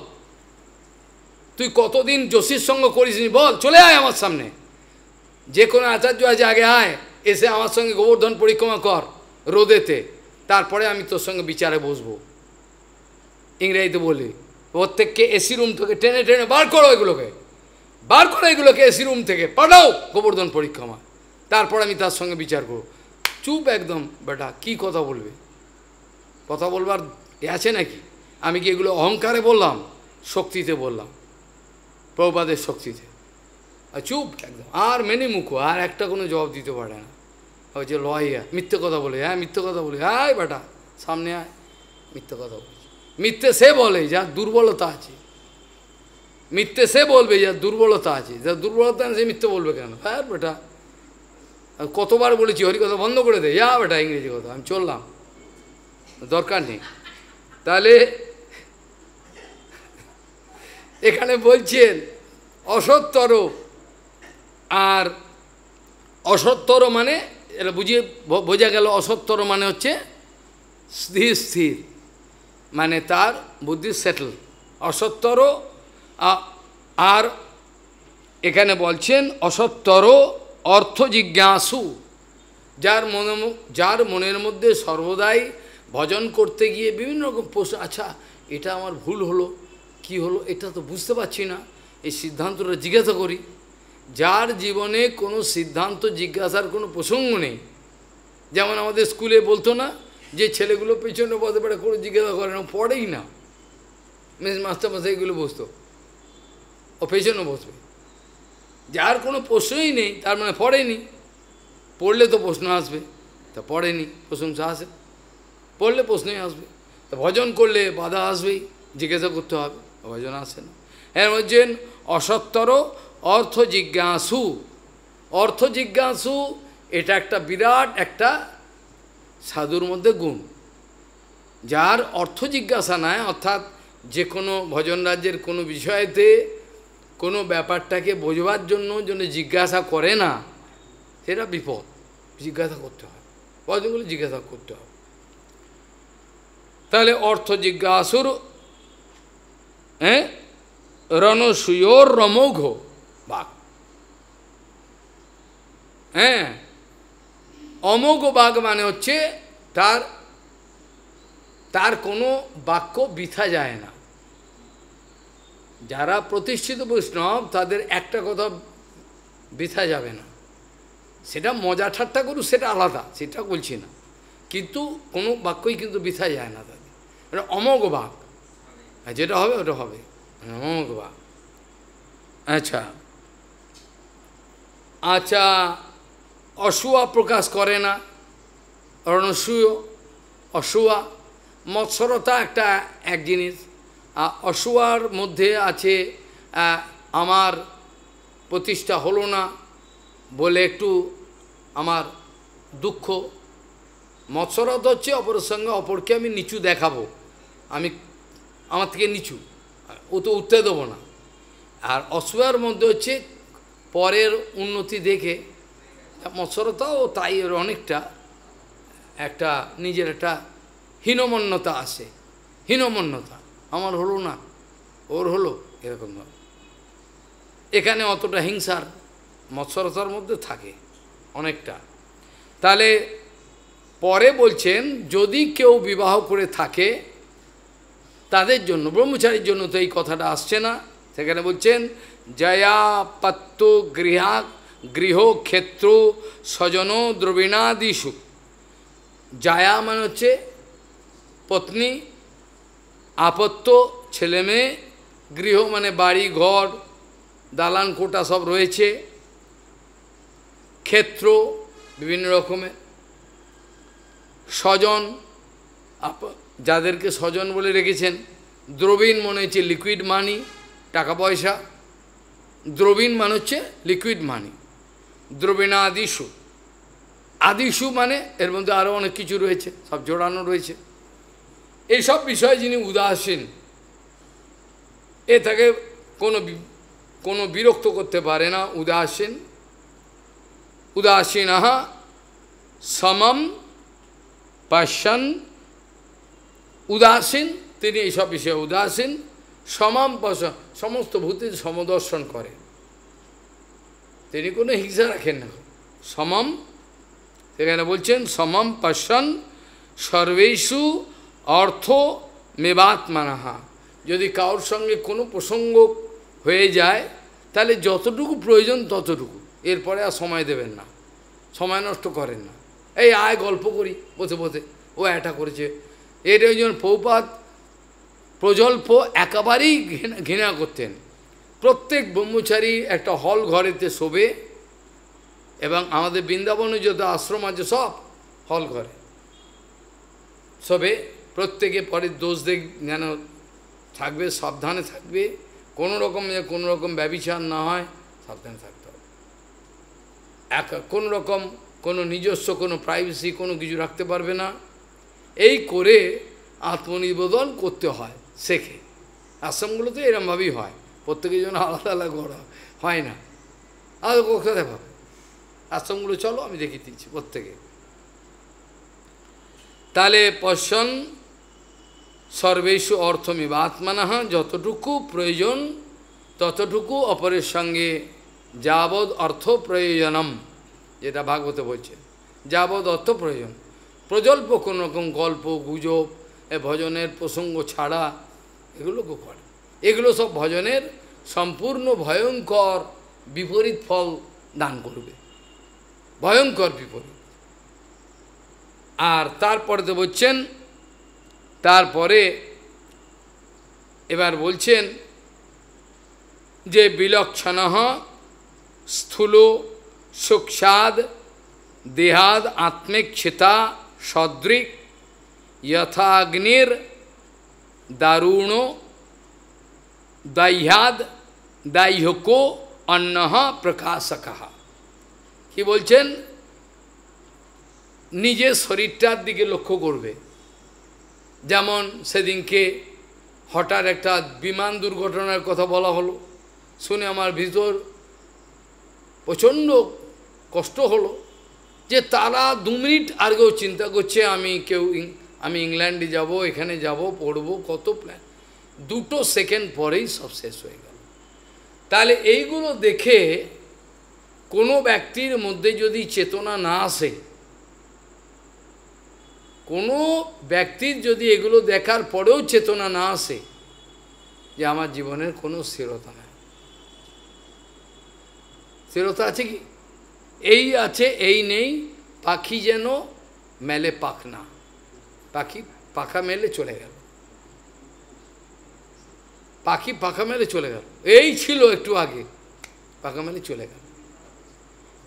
তুই কতদিন যোশীর সঙ্গ করিস নি, বল, চলে আয় আমার সামনে, যে কোনো আচার্য আছে আগে আয়, এসে আমার সঙ্গে গোবর্ধন পরিক্রমা কর রোদেতে, তারপরে আমি তোর সঙ্গে বিচারে বসবো। ইংরেজিতে বলি, প্রত্যেককে এসি রুম থেকে টেনে টেনে বার করো, এগুলোকে এসি রুম থেকে পাঠাও গোবর্ধন পরিক্রমা, তারপর আমি তার সঙ্গে বিচার করব। চুপ একদম, বেটা কি কথা বলবে, কথা বলবার আছে নাকি? আমি কি এগুলো অহংকারে বললাম? শক্তিতে বললাম, প্রভুপাদের শক্তিতে। আর চুপ একদম, আর মেনে মুখো, আর একটা কোনো জবাব দিতে পারে না। ওই যে লয়া মিথ্যে কথা বলে, হ্যাঁ মিথ্যে কথা বলে, আয় বেটা সামনে আয়, মিথ্যে কথা বলে। মিথ্যে সে বলে যার দুর্বলতা আছে, মিথ্যে সে বলবে যার দুর্বলতা আছে, যার দুর্বলতা আছে সে মিথ্যে বলবে কেন? হ্যাঁ বেটা, কতবার বলেছি হরি কথা বন্ধ করে দে, যা বেটা ইংরেজি কথা, আমি চললাম, দরকার নেই। তাহলে এখানে বলছেন অসত্তর, আর অসত্তর মানে এটা বুঝিয়ে বোঝা গেল, অসত্তর মানে হচ্ছে স্থির স্থির, মানে তার বুদ্ধি সেটল, অসত্তর। আর এখানে বলছেন অসত্তর অর্থ জিজ্ঞাসু, যার মনের মধ্যে সর্বদাই ভজন করতে গিয়ে বিভিন্ন রকম প্রশ্ন, আচ্ছা এটা আমার ভুল হলো, কি হলো, এটা তো বুঝতে পারছি না, এই সিদ্ধান্তটা জিজ্ঞাসা করি। যার জীবনে কোনো সিদ্ধান্ত জিজ্ঞাসার কোনো প্রসঙ্গ নেই, যেমন আমাদের স্কুলে বলতো না যে ছেলেগুলো পেছনে বসে পড়ে করে জিজ্ঞাসা করে না, পড়েই না, মাস্টারমশাই এগুলো বসতো, ও পেছনে বসবে। যার কোনো প্রশ্নই নেই তার মানে পড়েনি, পড়লে তো প্রশ্ন আসবে, তা পড়েনি প্রশংসা আসে, পড়লে প্রশ্নই আসবে। তা ভজন করলে বাধা আসবেই, জিজ্ঞাসা করতে হবে, ভজন আসে না। এর বলছেন অসত্তর অর্থ জিজ্ঞাসু, অর্থ জিজ্ঞাসু এটা একটা বিরাট একটা সাধুর মধ্যে গুণ, যার অর্থ জিজ্ঞাসা নাই, অর্থাৎ যে কোনো ভজন রাজ্যের কোনো বিষয়েতে কোনো ব্যাপারটাকে বোঝবার জন্য জিজ্ঞাসা করে না, সেটা বিপদ। জিজ্ঞাসা করতে হয়, পদগুলো জিজ্ঞাসা করতে হবে। তাহলে অর্থ জিজ্ঞাসুর রণসুয়োর রমৌঘ বাঘ, হ্যাঁ অমোঘ বাঘ মানে হচ্ছে তার কোনো বাক্য বৃথা যায় না। যারা প্রতিষ্ঠিত বৈষ্ণব তাদের একটা কথা বৃথা যাবে না, সেটা মজা ঠাট্টা করুক সেটা আলাদা, সেটা বলছি না, কিন্তু কোনো বাক্যই কিন্তু বৃথা যায় না তাদের, এটা অমোঘ বাঘ, যেটা হবে ওটা হবে, অমোঘ বাঘ। আচ্ছা আচ্ছা, অসুয়া প্রকাশ করে না, রণসূয় অসুয়া, মৎসরতা একটা এক জিনিস, অসুয়ার মধ্যে আছে আমার প্রতিষ্ঠা হলো না বলে একটু আমার দুঃখ। মৎসরতা হচ্ছে অপরের সঙ্গে অপরকে আমি নিচু দেখাবো, আমি আমার থেকে নিচু, ও তো উঠতে দেবো না। আর অসুয়ার মধ্যে হচ্ছে পরের উন্নতি দেখে মৎসরতাও তাই, এর অনেকটা একটা নিজের একটা হীনমন্যতা আসে, হীনমন্যতা, আমার হলো না ওর হলো, এরকম এখানে অতটা হিংসার মৎসরতার মধ্যে থাকে অনেকটা। তাহলে পরে বলছেন যদি কেউ বিবাহ করে থাকে তাদের জন্য, ব্রহ্মচারীর জন্য তো এই কথাটা আসছে না, সেখানে বলছেন জয়াপত্য গৃহ ক্ষেত্র স্বজন দ্রবিণাদিষু। জায়া মানে হচ্ছে পত্নী, আপত্য ছেলে মেয়ে, গৃহ মানে বাড়ি ঘর দালান কোটা সব রয়েছে, ক্ষেত্র বিভিন্ন রকমের, স্বজন যাদেরকে স্বজন বলে রেখেছেন, দ্রবীণ মনে হচ্ছে লিকুইড মানি, টাকা পয়সা, দ্রবীণ মানে হচ্ছে লিকুইড মানি, দ্রবীণাদিষু, আদিষু মানে এর মধ্যে আরও অনেক কিছু রয়েছে, সব জোড়ানো রয়েছে। এইসব বিষয়ে যিনি উদাসীন, এ তাকে কোনো বিরক্ত করতে পারে না, উদাসীন। উদাসীন সমম পশ্যন, উদাসীন তিনি এইসব বিষয়ে উদাসীন, সমম পশ্যন সমস্ত ভূতের সমদর্শন করে, তিনি কোনো হিংসা রাখেন না। সমম সেখানে বলছেন সমম পশ্যন সর্বেষু অর্থ মেবাত্মানাহা, যদি কারোর সঙ্গে কোনো প্রসঙ্গ হয়ে যায় তাহলে যতটুকু প্রয়োজন ততটুকু, এরপরে আর সময় দেবেন না, সময় নষ্ট করেন না। এই আয় গল্প করি বসে বসে, ও এটা করেছে, এর ওই জন্য প্রভুপাদ প্রজল্প একেবারেই ঘৃণা করতেন। প্রত্যেক ব্রহ্মচারী একটা হল ঘরেতে শোবে, এবং আমাদের বৃন্দাবনে যত আশ্রম আছে সব হল ঘরে শোবে। প্রত্যেকে পরের দোষ দেখ যেন থাকবে, সাবধানে থাকবে, কোনো রকম ব্যভিচার না হয়, সাবধানে থাকতে হবে। কোনো রকম কোনো নিজস্ব কোনো প্রাইভেসি কোনো কিছু রাখতে পারবে না। এই করে আত্মনিবেদন করতে হয়, শেখে। আশ্রমগুলোতে এরমভাবেই হয়, প্রত্যেকের জন্য আলাদা আলাদা করা হয় না। আর কোথায় ভাবে আশ্রমগুলো চলো, আমি দেখিয়ে দিচ্ছি প্রত্যেকে। তাহলে পশ্যন সর্বেষু অর্থমিব আত্মানঃ, যতটুকু প্রয়োজন ততটুকু অপরের সঙ্গে যাবৎ অর্থ প্রয়োজনম, যেটা ভাগবতে বলছে, যাবৎ অর্থ প্রয়োজন, প্রজল্প কোনো রকম গল্প গুজব ভজনের প্রসঙ্গ ছাড়া এগুলো করে। এগুলো সব ভজনের সম্পূর্ণ ভয়ঙ্কর বিপরীত ফল দান করবে, ভয়ঙ্কর বিপরীত। আর তারপরে তো বলছেন, তারপরে এবার বলছেন যে বিলক্ষণঃ স্থূল সূক্ষ্মাদ দেহাদ আত্মেক্ষিতা সদৃক যথাগ্নির দারুণ দাহ্যাদ দাহ্যকো অন্নঃ প্রকাশকঃ। কি বলছেন? নিজের শরীরটার দিকে লক্ষ্য করবে। যেমন সেদিনকে হঠাৎ একটা বিমান দুর্ঘটনার কথা বলা হলো, শুনে আমার ভিতর প্রচণ্ড কষ্ট হলো, যে তারা 2 মিনিট আগেও চিন্তা করছে আমি ইংল্যান্ডে যাব, এখানে যাব, পড়ব, কত প্ল্যান, 2 সেকেন্ড পরেই সব শেষ হয়ে গেল। তাহলে এইগুলো দেখে কোনো ব্যক্তির মধ্যে যদি চেতনা না আসে, কোনো ব্যক্তির যদি এগুলো দেখার পরেও চেতনা না আসে যে আমার জীবনের কোনো স্থিরতা নেই, স্থিরতা আছে কি? এই আছে এই নেই, পাখি যেন মেলে পাখনা, পাখি পাখা মেলে চলে গেল, পাখি পাখা মেলে চলে গেল, এই ছিল একটু আগে, পাখা মেলে চলে গেল।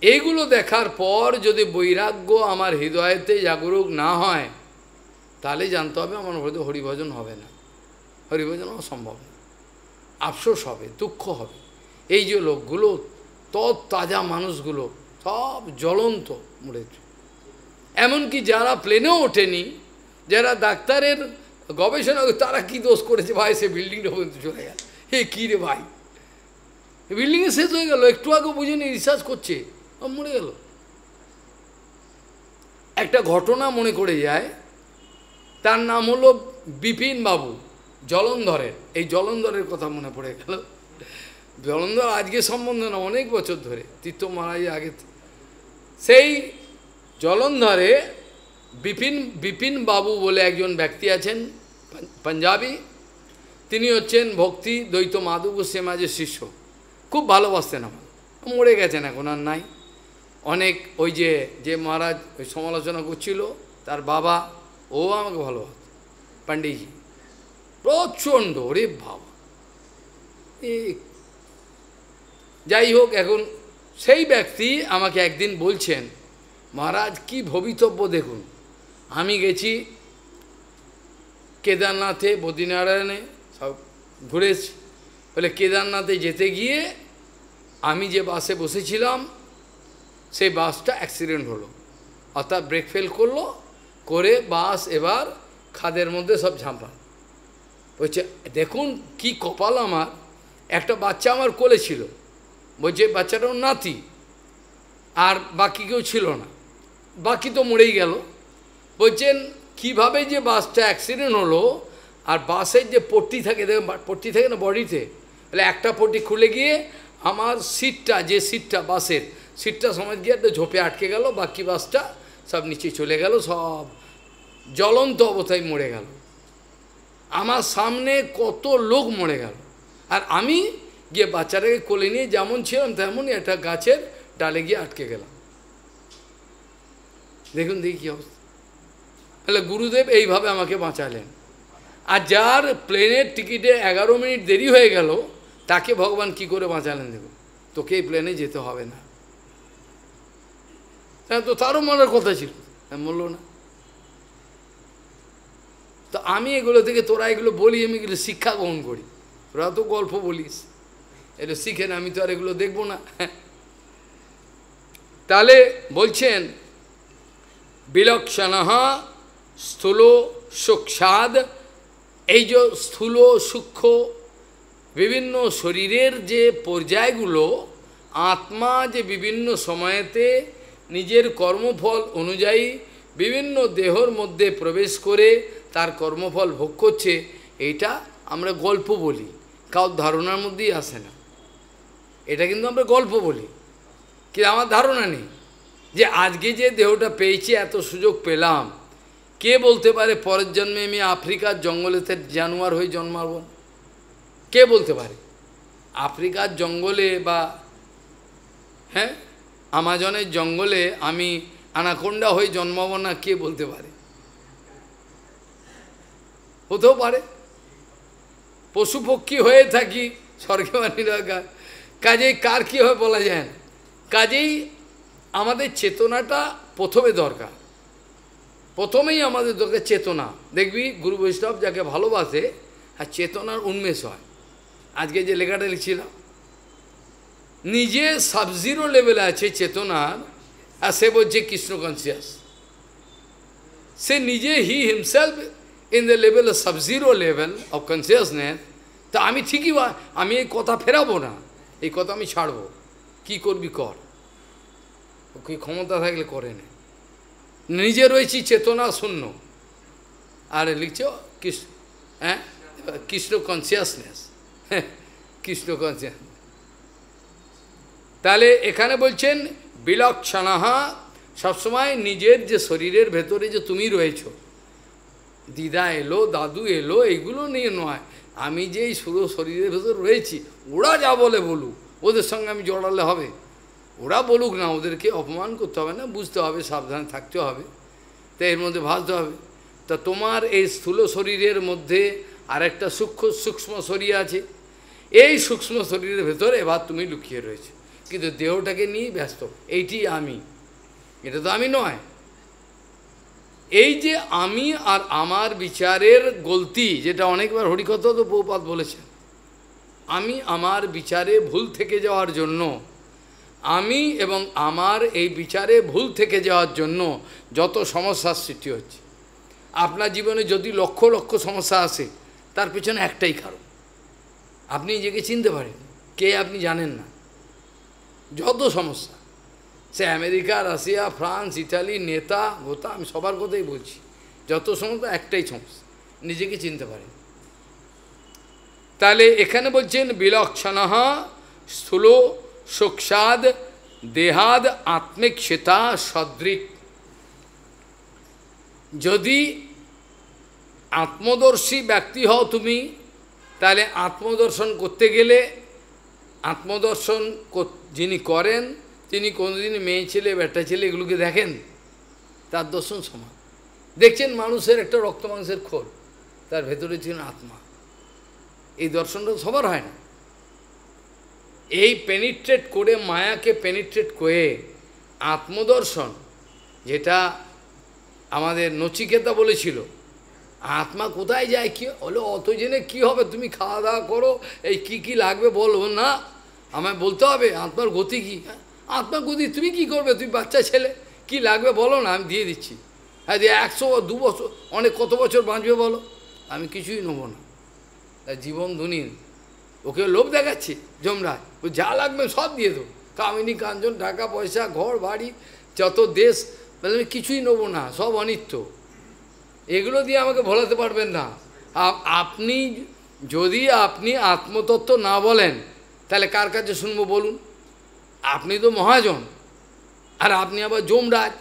এইগুলো দেখার পর যদি বৈরাগ্য আমার হৃদয়েতে জাগরুক না হয়, তাহলে জানতে হবে আমার হয়তো হরিভজন হবে না, হরিভজন হওয়া সম্ভব না, আফসোস হবে, দুঃখ হবে। এই যে লোকগুলো তাজা মানুষগুলো সব জ্বলন্ত মরেছে, এমনকি যারা প্লেনেও ওঠেনি, যারা ডাক্তারের গবেষণা, তারা কি দোষ করেছে ভাই, সে বিল্ডিংটা পর্যন্ত চলে গেল, হে কী রে ভাই, বিল্ডিংয়ে শেষ হয়ে গেল, একটু আগে বুঝিনি রিসার্চ করছে, মরে গেল। একটা ঘটনা মনে করে যায়, তার নাম হলো বিপিন বাবু জলন্ধরের, এই জলন্ধরের কথা মনে পড়ে গেল। জলন্ধর আজকে সম্বন্ধ না, অনেক বছর ধরে, তীর্থ মহারাজের আগে। সেই জলন্ধরে বিপিন বাবু বলে একজন ব্যক্তি আছেন, পাঞ্জাবি। তিনি হচ্ছেন ভক্তি দ্বৈত মাধব গোস্বামীর শিষ্য, খুব ভালোবাসতেন আমার, মরে গেছেন এখন আর নাই। অনেক ওই যে মহারাজ ওই সমালোচনা করছিল, তার বাবা, ও আমাকে ভালোবাসত, পাণ্ডিজি, প্রচণ্ড, রে বাবা। যাই হোক, এখন সেই ব্যক্তি আমাকে একদিন বলছেন, মহারাজ কি ভবিতব্য দেখুন, আমি গেছি কেদারনাথে, বদ্রীনারায়ণে সব ঘুরেছি, বলে কেদারনাথে যেতে গিয়ে আমি যে বাসে বসেছিলাম সেই বাসটা অ্যাক্সিডেন্ট হলো, অর্থাৎ ব্রেক ফেল করলো, করে বাস এবার খাদের মধ্যে সব ঝাঁপা। বলছে দেখুন কি কপাল আমার, একটা বাচ্চা আমার কোলে ছিল, বলছে বাচ্চাটাও নাতি, আর বাকি কেউ ছিল না, বাকি তো মরেই গেল। বলছেন কিভাবে যে বাসটা অ্যাক্সিডেন্ট হলো, আর বাসের যে পট্টি থাকে, পট্টি থাকে না বডিতে, তাহলে একটা পট্টি খুলে গিয়ে আমার সিটটা, যে সিটটা বাসের সিটটা সমাজ গিয়ে একটা ঝোপে আটকে গেল, বাকি বাসটা সব নিচে চলে গেল, সব জ্বলন্ত অবস্থায় মরে গেল। আমার সামনে কত লোক মরে গেল, আর আমি গিয়ে বাচ্চাটাকে কোলে নিয়ে যেমন ছিলাম তেমনই একটা গাছের ডালে গিয়ে আটকে গেলাম। দেখুন দেখি কী অবস্থা। তাহলে গুরুদেব এইভাবে আমাকে বাঁচালেন। আর যার প্লেনের টিকিটে 11 মিনিট দেরি হয়ে গেল, তাকে ভগবান কি করে বাঁচালেন দেখুন, তোকে এই প্লেনে যেতে হবে না, তো তারও মনের কথা ছিল, বললো না। তো আমি এগুলো থেকে, তোরা এগুলো বলি, আমি এগুলো শিক্ষা গ্রহণ করি, তোরা তো গল্প বলিস, এটা শিখেন, আমি তো আর এগুলো দেখবো না। তাহলে বলছেন বিলক্ষণঃ স্থূল সূক্ষ্মাদ, এই যে স্থূল সূক্ষ্ম বিভিন্ন শরীরের যে পর্যায়গুলো, আত্মা যে বিভিন্ন সময়েতে নিজের কর্মফল অনুযায়ী বিভিন্ন দেহর মধ্যে প্রবেশ করে তার কর্মফল ভোগ করছে, এইটা আমরা গল্প বলি, কারোর ধারণার মধ্যেই আসে না। এটা কিন্তু আমরা গল্প বলি, কিন্তু আমার ধারণা নেই যে আজকে যে দেহটা পেয়েছি, এত সুযোগ পেলাম, কে বলতে পারে পরের জন্মে আমি আফ্রিকার জঙ্গলেতে জানোয়ার হয়ে জন্মাবো? কে বলতে পারে? আফ্রিকার জঙ্গলে বা হ্যাঁ আমাজনের জঙ্গলে আমি অ্যানাকোন্ডা হয়ে জন্মাবো না, কে বলতে পারে? হতেও পারে, পশু পক্ষী হয়ে থাকি স্বর্গে বা নিরাকার, কাজেই কার কী হয় বলা যায় না। কাজেই আমাদের চেতনাটা প্রথমে দরকার, প্রথমেই আমাদের দরকার চেতনা। দেখবি গুরু বৈষ্ণব যাকে ভালোবাসে আর চেতনার উন্মেষ হয়। আজকে যে লেখাটা লিখছিলাম, নিজে সাবজিরো লেভেলে আছে চেতনার, আর সে বলছে কৃষ্ণ কনসিয়াস। সে নিজে he himself in the level of subzero level of consciousness. তা আমি ঠিকই, আমি এই কথা ফেরাবো না, এই কথা আমি ছাড়বো। কি করবি কর, কি ক্ষমতা থাকলে করে নে। নিজে রয়েছি চেতনা শূন্য, আর লিখছ কৃষ্ণ, হ্যাঁ কৃষ্ণ কনসিয়াসনেস, কৃষ্ণ কনসিয়াস। তাহলে এখানে বলছেন বিলক্ষণঃ, সবসময় নিজের যে শরীরের ভেতরে যে তুমি রয়েছ, দিদা এলো, দাদু এলো, এইগুলো নিয়ে নয়, আমি যে এই পুরো শরীরের ভেতর রয়েছি, ওরা যা বলে বলুক, ওদের সঙ্গে আমি জড়ালে হবে? ওরা বলুক না, ওদেরকে অপমান করতে হবে না, বুঝতে হবে, সাবধানে থাকতে হবে, তো এর মধ্যে ভাসতে হবে। তা তোমার এই স্থূল শরীরের মধ্যে আরেকটা সূক্ষ্ম শরীর আছে, এই সূক্ষ্ম শরীরের ভেতরে এবার তুমি লুকিয়ে রয়েছে, কিন্তু দেহটাকে নিয়ে ব্যস্ত। এইটি আমি, এটা তো আমি নয়। এই যে আমি আর আমার বিচারের গলতি, যেটা অনেকবার হরিকথা তো বহুপাত বলেছেন, আমি আমার বিচারে ভুল থেকে যাওয়ার জন্য, আমি এবং আমার এই বিচারে ভুল থেকে যাওয়ার জন্য যত সমস্যার সৃষ্টি হচ্ছে। আপনার জীবনে যদি লক্ষ লক্ষ সমস্যা আসে, তার পেছনে একটাই কারণ, আপনি নিজেকে চিনতে পারেন কে আপনি জানেন না। যত সমস্যা, সে আমেরিকা, রাশিয়া, ফ্রান্স, ইটালি, নেতা গোতা, আমি সবার কথাই বলছি, যত সমস্যা একটাই সমস্যা, নিজেকে চিনতে পারেন। তাহলে এখানে বলছেন বিলক্ষণঃ স্থূল সূক্ষ্মাদ দেহাদ আত্মিক শ্বেতা সদৃক। যদি আত্মদর্শী ব্যক্তি হও তুমি, তাহলে আত্মদর্শন করতে গেলে, আত্মদর্শন যিনি করেন তিনি কোনোদিন মেয়ে ছেলে বেটা ছেলে এগুলোকে দেখেন, তার দর্শন সমান। দেখছেন মানুষের একটা রক্ত মাংসের খোল, তার ভেতরে ছিলেন আত্মা, এই দর্শনটা সবার হয় না। এই পেনিট্রেট করে, মায়াকে পেনিট্রেট করে আত্মদর্শন, যেটা আমাদের নচিকেতা বলেছিল, আত্মা কোথায় যায়, কি হলো, অত জেনে কী হবে, তুমি খাওয়া দাওয়া করো, এই কি কি লাগবে বলো না, আমায় বলতে হবে আত্মার গতি কী। আত্মার গতি তুমি কি করবে, তুমি বাচ্চা ছেলে, কি লাগবে বলো না, আমি দিয়ে দিচ্ছি। হ্যাঁ, দিয়ে 100 2 বছর, অনেক কত বছর বাঁচবে বলো, আমি কিছুই নেবো না। জীবন ধনীন, ওকে লোভ দেখাচ্ছি যমরাজ, ও যা লাগবে সব দিয়ে দেবো, কামিনী কাঞ্চন, টাকা পয়সা, ঘর বাড়ি, যত দেশ, আমি কিছুই নেবো না, সব অনিত্য, এগুলো দিয়ে আমাকে ভোলাতে পারবেন না। আপনি যদি আপনি আত্মতত্ত্ব না বলেন, তাহলে কার কাছে শুনবো বলুন? আপনি তো মহাজন, আর আপনি আবার যমরাজ,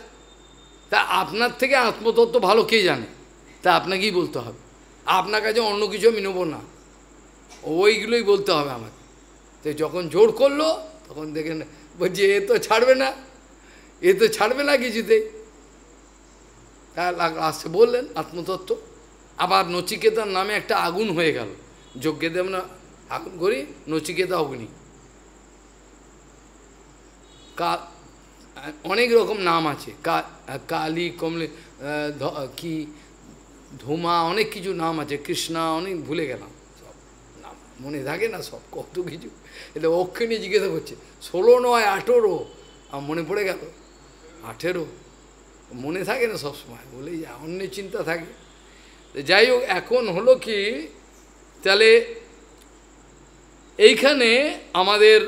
তা আপনার থেকে আত্মতত্ত্ব ভালো কে জানে? তা আপনাকেই বলতে হবে, আপনার কাছে অন্য কিছু আমি নেবো না, ওইগুলোই বলতে হবে আমাকে। তো যখন জোর করলো, তখন দেখেন বলছি এ তো ছাড়বে না, এ তো ছাড়বে না কিছুতেই। আসতে বললেন আত্মতত্ত্ব, আবার নচিকেতার নামে একটা আগুন হয়ে গেল, যজ্ঞদেব না আগুন ঘড়ি, নচিকেতা অগ্নি। অনেক রকম নাম আছে, কালী, কমলে, কি ধুমা, অনেক কিছু নাম আছে, কৃষ্ণা, অনেক ভুলে গেলাম সব নাম, মনে থাকে না সব, কত কিছু। এটা অক্ষে নিয়ে জিজ্ঞাসা করছে, 16 নয় 18, আমার মনে পড়ে গেল 18, মনে থাকে না সব সময়, বলেই যা অন্য চিন্তা থাকে। যাই হোক, এখন হলো কি, তাহলে এইখানে আমাদের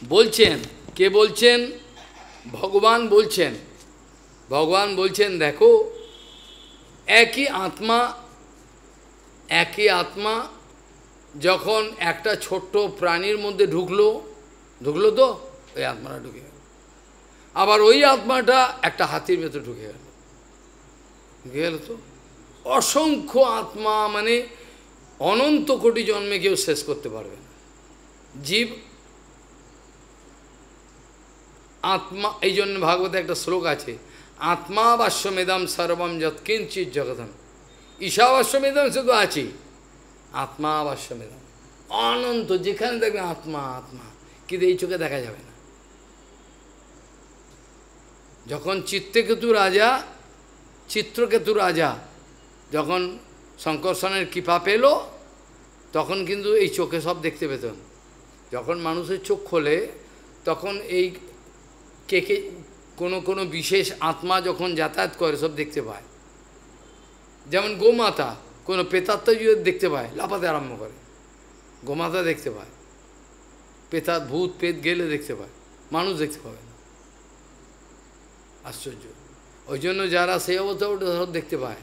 বলছেন, কে বলছেন? ভগবান বলছেন, ভগবান বলছেন দেখো, একই আত্মা যখন একটা ছোট্ট প্রাণীর মধ্যে ঢুকলো তো ওই আত্মাটা ঢুকে গেল, আবার ওই আত্মাটা একটা হাতির ভেতর ঢুকে গেল তো। অসংখ্য আত্মা, মানে অনন্ত কোটি জন্মে কেউ শেষ করতে পারবে না। জীব আত্মা, এই জন্য ভাগবতে একটা শ্লোক আছে, আত্মা বাস্যমেদম সর্বম যৎকিঞ্চিৎ জগতম, ঈশাবাস্যমেদম সে তো আছেই, আত্মা বাস্যমেদম অনন্ত, যেখানে দেখবে আত্মা আত্মা, কিন্তু এই চোখে দেখা যাবে না। যখন চিত্রকেতু রাজা যখন শঙ্কর্ষণের কৃপা পেল, তখন কিন্তু এই চোখে সব দেখতে পেতেন। যখন মানুষের চোখ খোলে, তখন এই কে কোনো বিশেষ আত্মা যখন যাতায়াত করে সব দেখতে পায়। যেমন গোমাতা কোনো প্রেতাত্মা যদি দেখতে পায়, লাফাতে আরম্ভ করে, গোমাতা দেখতে পায়, ভূত পেত গেলে দেখতে পায়, মানুষ দেখতে পাবে না। আশ্চর্য। ওই জন্য যারা সেই অবস্থা ওটা সব দেখতে পায়,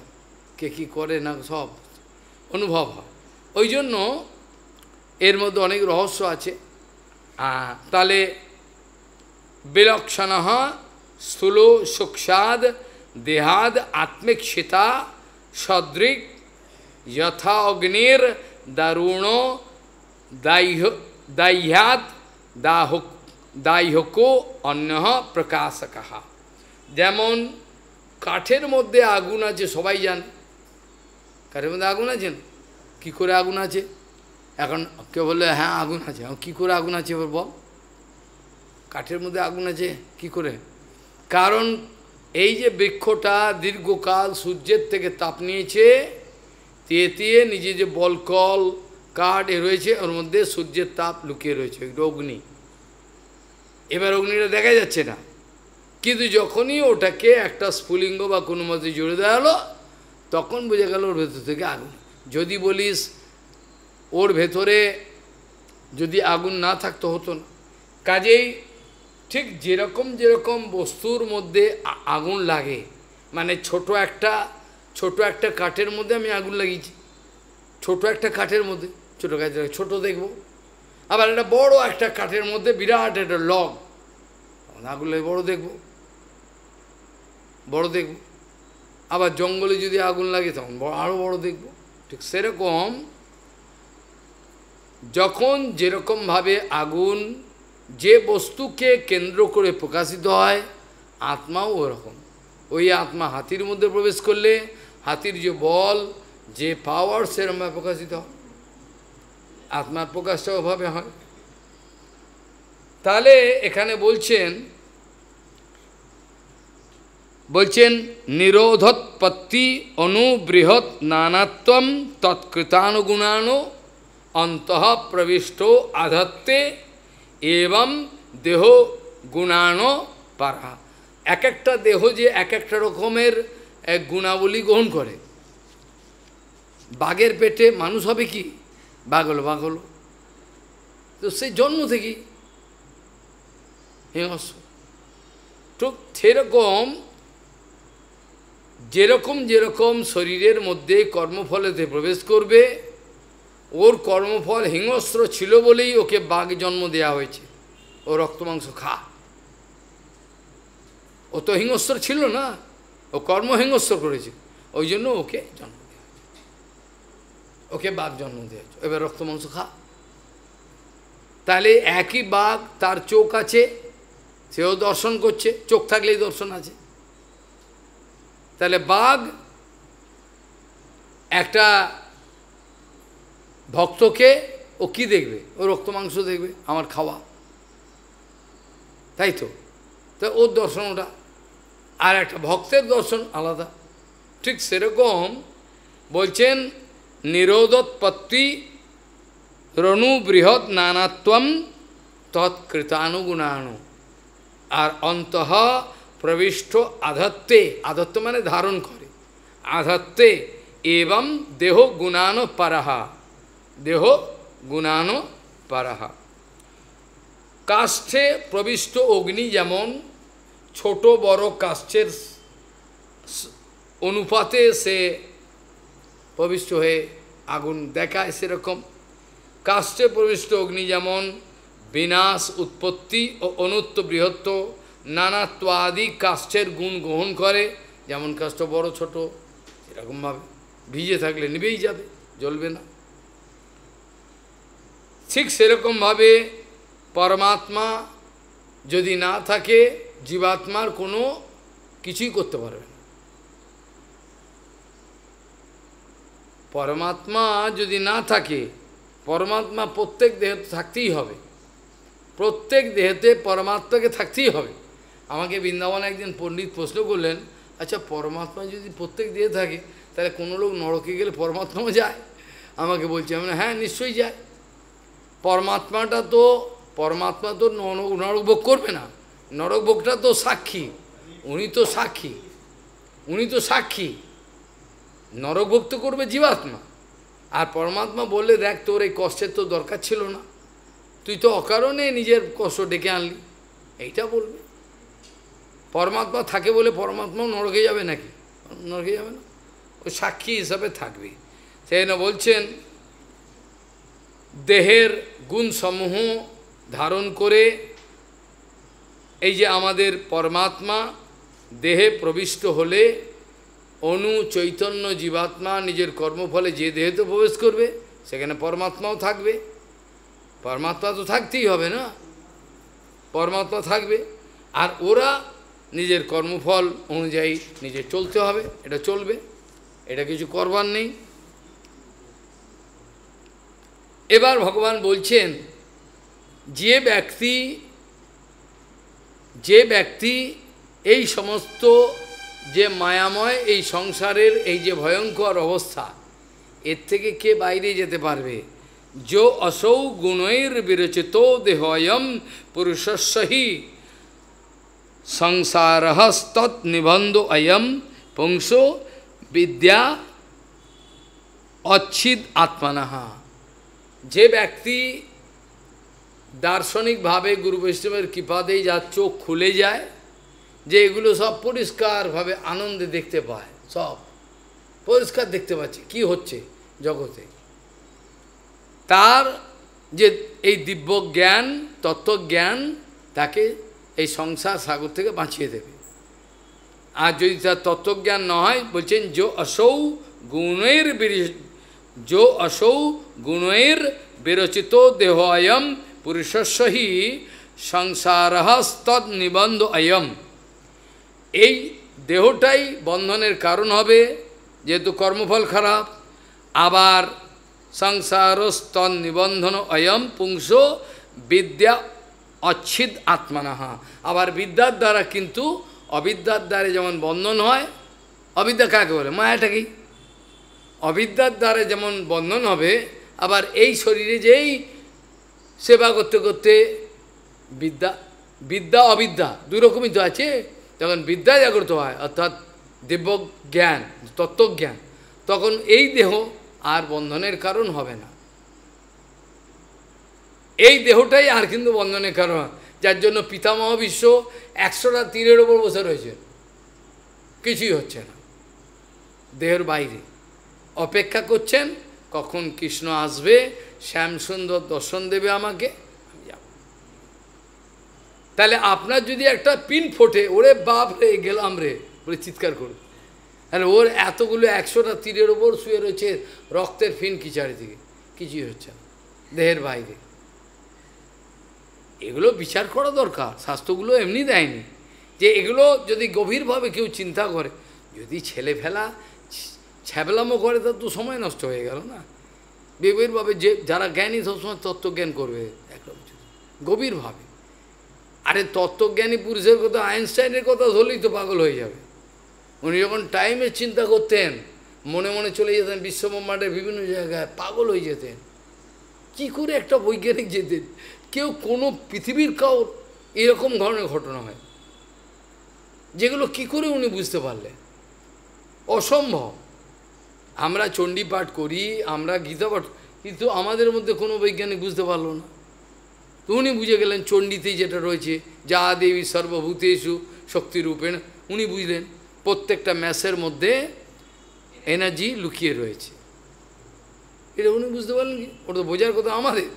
কে কী করে না সব অনুভব হয়। ওই জন্য এর মধ্যে অনেক রহস্য আছে। তাহলে বিলক্ষণ স্থূল সুক্ষাদ দেহাদ আত্মিক্ষিতা সদৃক যথা অগ্নির দারুণ দাহ্যাদ দাহ্যকো অন্য প্রকাশক। যেমন কাঠের মধ্যে আগুন আছে, সবাই জানে কাঠের মধ্যে আগুন আছে। কী করে আগুন আছে? এখন কেউ বললে হ্যাঁ আগুন আছে, কী করে আগুন আছে এবার বল, কাঠের মধ্যে আগুন আছে কি করে? কারণ এই যে বৃক্ষটা দীর্ঘকাল সূর্যের থেকে তাপ নিয়েছে, তেয়ে নিজে যে বলকল কাঠ রয়েছে, ওর মধ্যে সূর্যের তাপ লুকিয়ে রয়েছে, অগ্নি। এবার অগ্নিটা দেখা যাচ্ছে না, কিন্তু যখনই ওটাকে একটা স্ফুলিঙ্গ বা কোনো মতে জুড়ে দেওয়া হলো, তখন বোঝা গেল ওর ভেতর থেকে আগুন। যদি বলিস ওর ভেতরে যদি আগুন না থাকতো হতো না। কাজেই ঠিক যেরকম বস্তুর মধ্যে আগুন লাগে, মানে ছোট একটা কাঠের মধ্যে আমি আগুন লাগিয়েছি, ছোট একটা কাঠের মধ্যে ছোট দেখব, আবার একটা বড় একটা কাঠের মধ্যে বিরাট একটা লগ আগুন লাগে, বড় দেখব। আবার জঙ্গলে যদি আগুন লাগে তখন আরও বড় দেখব। ঠিক সেরকম যখন যেরকমভাবে আগুন যে বস্তুকে কেন্দ্র করে প্রকাশিত হয়, আত্মাও ওরকম। ওই আত্মা হাতির মধ্যে প্রবেশ করলে হাতির যে বল, যে পাওয়ার, সেরকমভাবে প্রকাশিত হয়, আত্মার প্রকাশটা ওভাবে হয়। তাহলে এখানে বলছেন নিরোধোৎপত্তি অনুবৃহৎ নানাত্বম তৎকৃতানুগুণানো অন্তঃ প্রবিষ্ট আধত্তে এবং দেহ গুণানো পারা। এক একটা দেহ যে এক একটা রকমের গুণাবলী গ্রহণ করে। বাঘের পেটে মানুষ হবে কি? বাঘ হলো তো সেই জন্ম থেকেই হিংস্র। ঠিক সেরকম যেরকম শরীরের মধ্যে কর্মফলেতে প্রবেশ করবে, ওর কর্মফল হিংস্র ছিল বলেই ওকে বাঘ জন্ম দেয়া হয়েছে। ও রক্ত মাংস খা, ও তো হিংস্র ছিল না, ও কর্ম হিংস্র করেছে, ওই জন্য ওকে জন্ম দেওয়া হয়েছে, ওকে বাঘ জন্ম দেওয়া হয়েছে। এবার রক্ত মাংস খা। তাহলে একই বাঘ, তার চোখ আছে, সেও দর্শন করছে, চোখ থাকলেই দর্শন আছে। তাহলে বাঘ একটা ভক্তকে ও কি দেখবে? ও রক্ত মাংস দেখবে, আমার খাওয়া, তাই তো? তা ওর দর্শন ওটা, আর একটা ভক্তের দর্শন আলাদা। ঠিক সেরকম বলছেন নিরোধোৎপত্তি রণু বৃহৎ নানাত্বম তৎকৃতানুগুণাণু, আর অন্তঃ প্রবিষ্ট আধত্তে, আধত্ত মানে ধারণ করে, আধত্তে এবং দেহ গুণান পারাহা, দেহ গুণান পারাহা। কাষ্ঠে প্রবিষ্ট অগ্নি যেমন ছোট বড় কাষ্ঠের অনুপাতে সে প্রবিষ্ট হয়ে আগুন দেখায়, সেরকম কাষ্ঠে প্রবিষ্ট অগ্নি যেমন বিনাশ উৎপত্তি ও অনুত্ত বৃহত্ত নানাত্ব আদি কাষ্ঠের গুণ গ্রহণ করে, যেমন কাষ্ঠ বড় ছোট এরকমভাবে ভিজে থাকলে নিভেই যাবে, জ্বলবে না। ঠিক সেরকমভাবে পরমাত্মা যদি না থাকে, জীবাত্মার কোনো কিছুই করতে পারবে না। পরমাত্মা যদি না থাকে, পরমাত্মা প্রত্যেক দেহতে থাকতেই হবে, প্রত্যেক দেহতে পরমাত্মাকে থাকতেই হবে। আমাকে বৃন্দাবনে একদিন পণ্ডিত প্রশ্ন করলেন, আচ্ছা পরমাত্মা যদি প্রত্যেক দেহে থাকে, তাহলে কোনো লোক নরকে গেলে পরমাত্মাও যায়? আমাকে বলছে, আমি হ্যাঁ নিশ্চয়ই যায়। পরমাত্মা তো নরক ভোগ করবে না, নরক ভোগটা তো সাক্ষী, উনি তো সাক্ষী, উনি তো সাক্ষী, নরক ভোগ তো করবে জীবাত্মা। আর পরমাত্মা বললে, দেখ তোর এই কষ্টের তো দরকার ছিল না, তুই তো অকারণে নিজের কষ্ট ডেকে আনলি, এইটা বলবে। পরমাত্মা থাকে বলে পরমাত্মাও নরকে যাবে নাকি? নরকে যাবে না, ওই সাক্ষী হিসাবে থাকবে। সেই জন্য বলছেন দেহের গুণসমূহ ধারণ করে এই যে আমাদের পরমাত্মা দেহে প্রবিষ্ট হলে অনু চৈতন্য জীবাত্মা নিজের কর্মফলে যে দেহেতে প্রবেশ করবে, সেখানে পরমাত্মাও থাকবে। পরমাত্মা তো থাকতেই হবে না, পরমাত্মা থাকবে, আর ওরা নিজের কর্মফল অনুযায়ী নিজে চলতে হবে, এটা চলবে, এটা কিছু করবার নেই। এবার ভগবান বলছেন, যে ব্যক্তি এই সমস্ত যে মায়াময় এই সংসারের এই যে ভয়ঙ্কর অবস্থা, এর থেকে কে বাইরে যেতে পারবে? যো অসৌ গুণৈর বিরচিত দেহয়ম পুরুষস্যহি সংসারহস্তৎ নিবন্ধ অয়ম পুংসো বিদ্যা অচ্ছিদ আত্মনহা। যে ব্যক্তি দার্শনিকভাবে গুরু বৈষ্ণবের কৃপাতেই যার চোখ খুলে যায়, যে এগুলো সব পরিষ্কারভাবে আনন্দে দেখতে পায়, সব পরিষ্কার দেখতে পাচ্ছে কি হচ্ছে জগতে, তার যে এই দিব্য জ্ঞান তত্ত্বজ্ঞান তাকে এই সংসার সাগর থেকে বাঁচিয়ে দেবে। আর যদি তার তত্ত্বজ্ঞান না হয়, বলছেন যো অসৌ গুণৈর বিরচিত দেহ অয়ম পুরুষস্যহি সংসারহস্তৎ নিবন্ধ অয়ম। এই দেহটাই বন্ধনের কারণ হবে, যেহেতু কর্মফল খারাপ। আবার সংসারস্তৎ নিবন্ধন অয়ম পুংসো বিদ্যা অচ্ছিদ আত্মনহা। আবার বিদ্যার দ্বারা কিন্তু অবিদ্যার দ্বারা যেমন বন্ধন হয়, অবিদ্যা কাকে বলে? মায়াটাকেই। অবিদ্যার দ্বারা যেমন বন্ধন হবে, আবার এই শরীরে যেই সেবা করতে করতে বিদ্যা অবিদ্যা দুই রকমই তো আছে। যখন বিদ্যা জাগ্রত হয়, অর্থাৎ দিব্য জ্ঞান তত্ত্বজ্ঞান, তখন এই দেহ আর বন্ধনের কারণ হবে না। এই দেহটাই আর কিন্তু বন্ধনের কারণ, যার জন্য পিতামহ বিশ্ব 100টা তীরের ওপর বসে রয়েছে, কিছুই হচ্ছে না, দেহের বাইরে অপেক্ষা করছেন কখন কৃষ্ণ আসবে, শ্যামসুন্দর দর্শন দেবে আমাকে, আমি যাব। তাহলে আপনার যদি একটা পিন ফোটে, ওরে বাপ রে গেলাম রে বলে চিৎকার করবে, তাহলে ওর এতগুলো 100টা তীরের ওপর শুয়ে রয়েছে, রক্তের ফিন কি চারিদিকে, কিছুই হচ্ছে না, দেহের বাইরে। এগুলো বিচার করা দরকার, শাস্ত্রগুলো এমনি দেয়নি যে এগুলো যদি গভীরভাবে কেউ চিন্তা করে। যদি ছেলেফেলা ছ্যাবলামো করে, তার তো সময় নষ্ট হয়ে গেল না। গভীরভাবে, যে যারা জ্ঞানী সবসময় তত্ত্বজ্ঞান করবে একরকম গভীরভাবে। আরে তত্ত্বজ্ঞানী পুরুষের কথা, আইনস্টাইনের কথা ধরলেই তো পাগল হয়ে যাবে। উনি যখন টাইমের চিন্তা করতেন, মনে মনে চলে যেতেন বিশ্বব্রহ্মাণ্ডের বিভিন্ন জায়গায়, পাগল হয়ে যেতেন। কি করে একটা বৈজ্ঞানিক যেতেন? কেউ কোনো পৃথিবীর কাউর এরকম ধরনের ঘটনা হয় যেগুলো কি করে উনি বুঝতে পারলেন? অসম্ভব। আমরা চণ্ডী পাঠ করি, আমরা গীতা পাঠ, কিন্তু আমাদের মধ্যে কোনো বৈজ্ঞানিক বুঝতে পারলো না। তো উনি বুঝে গেলেন চণ্ডীতেই যেটা রয়েছে, যা দেবী সর্বভূতেষু শক্তিরূপেণ, উনি বুঝলেন প্রত্যেকটা ম্যাসের মধ্যে এনার্জি লুকিয়ে রয়েছে। এটা উনি বুঝতে পারলেন কি? ওটা তো বোঝার কথা আমাদের।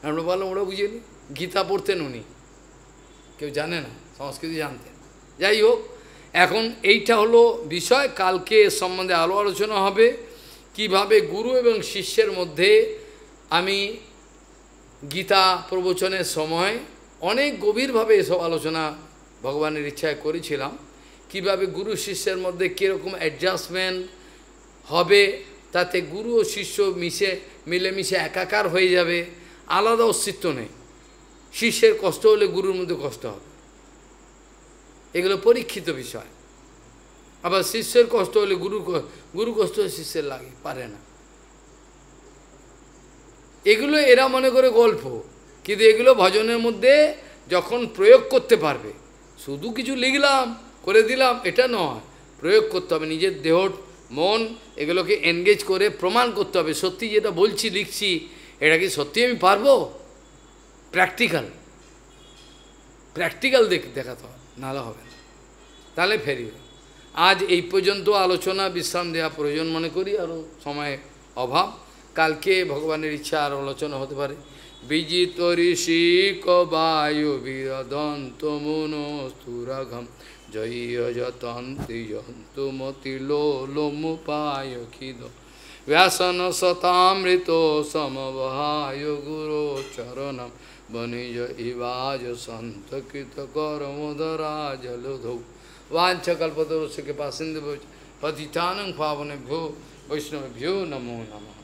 আমরা বললাম ওরা বুঝেনি। গীতা পড়তেন উনি, কেউ জানে না, সংস্কৃতি জানতেন। যাই হোক, এখন এইটা হলো বিষয়। কালকে এর সম্বন্ধে আরও আলোচনা হবে, কিভাবে গুরু এবং শিষ্যের মধ্যে। আমি গীতা প্রবচনের সময় অনেক গভীরভাবে এসব আলোচনা ভগবানের ইচ্ছায় করেছিলাম, কিভাবে গুরু শিষ্যের মধ্যে কীরকম অ্যাডজাস্টমেন্ট হবে, তাতে গুরু ও শিষ্য মিলেমিশে একাকার হয়ে যাবে, আলাদা অস্তিত্ব নেই। শিষ্যের কষ্ট হলে গুরুর মধ্যে কষ্ট হবে, এগুলো পরীক্ষিত বিষয়। আবার শিষ্যের কষ্ট হলে গুরু কষ্ট হলে শিষ্যের লাগে, পারে না। এগুলো এরা মনে করে গল্প, কিন্তু এগুলো ভজনের মধ্যে যখন প্রয়োগ করতে পারবে, শুধু কিছু লিখলাম করে দিলাম এটা নয়, প্রয়োগ করতে হবে। নিজের দেহ মন এগুলোকে এনগেজ করে প্রমাণ করতে হবে, সত্যি যেটা বলছি লিখছি এটা কি সত্যি আমি পারবো। প্র্যাকটিক্যাল দেখাতে হবে, নাহলে হবে না, তাহলে ফেরিবে। আজ এই পর্যন্ত আলোচনা, বিশ্রাম দেওয়া প্রয়োজন মনে করি, আরও সময় অভাব। কালকে ভগবানের ইচ্ছা আর আলোচনা হতে পারে। বিজিত ঋষি কবায়ু বিরদন্ত মনস্তুরাঘম জয় যতন্তি যন্তু মতি লোলমুপায় খিদ ব্যাসন শতামৃত সমবহায় গুরু চরণম বনিজ ইবাজ সন্তকৃত করমোদরা জলধৌ वाञ्छकल्पतरुस्य कृपासिन्धुभ्यो पतितानं पावनेभ्यो वैष्णवेभ्यो नमो नमः।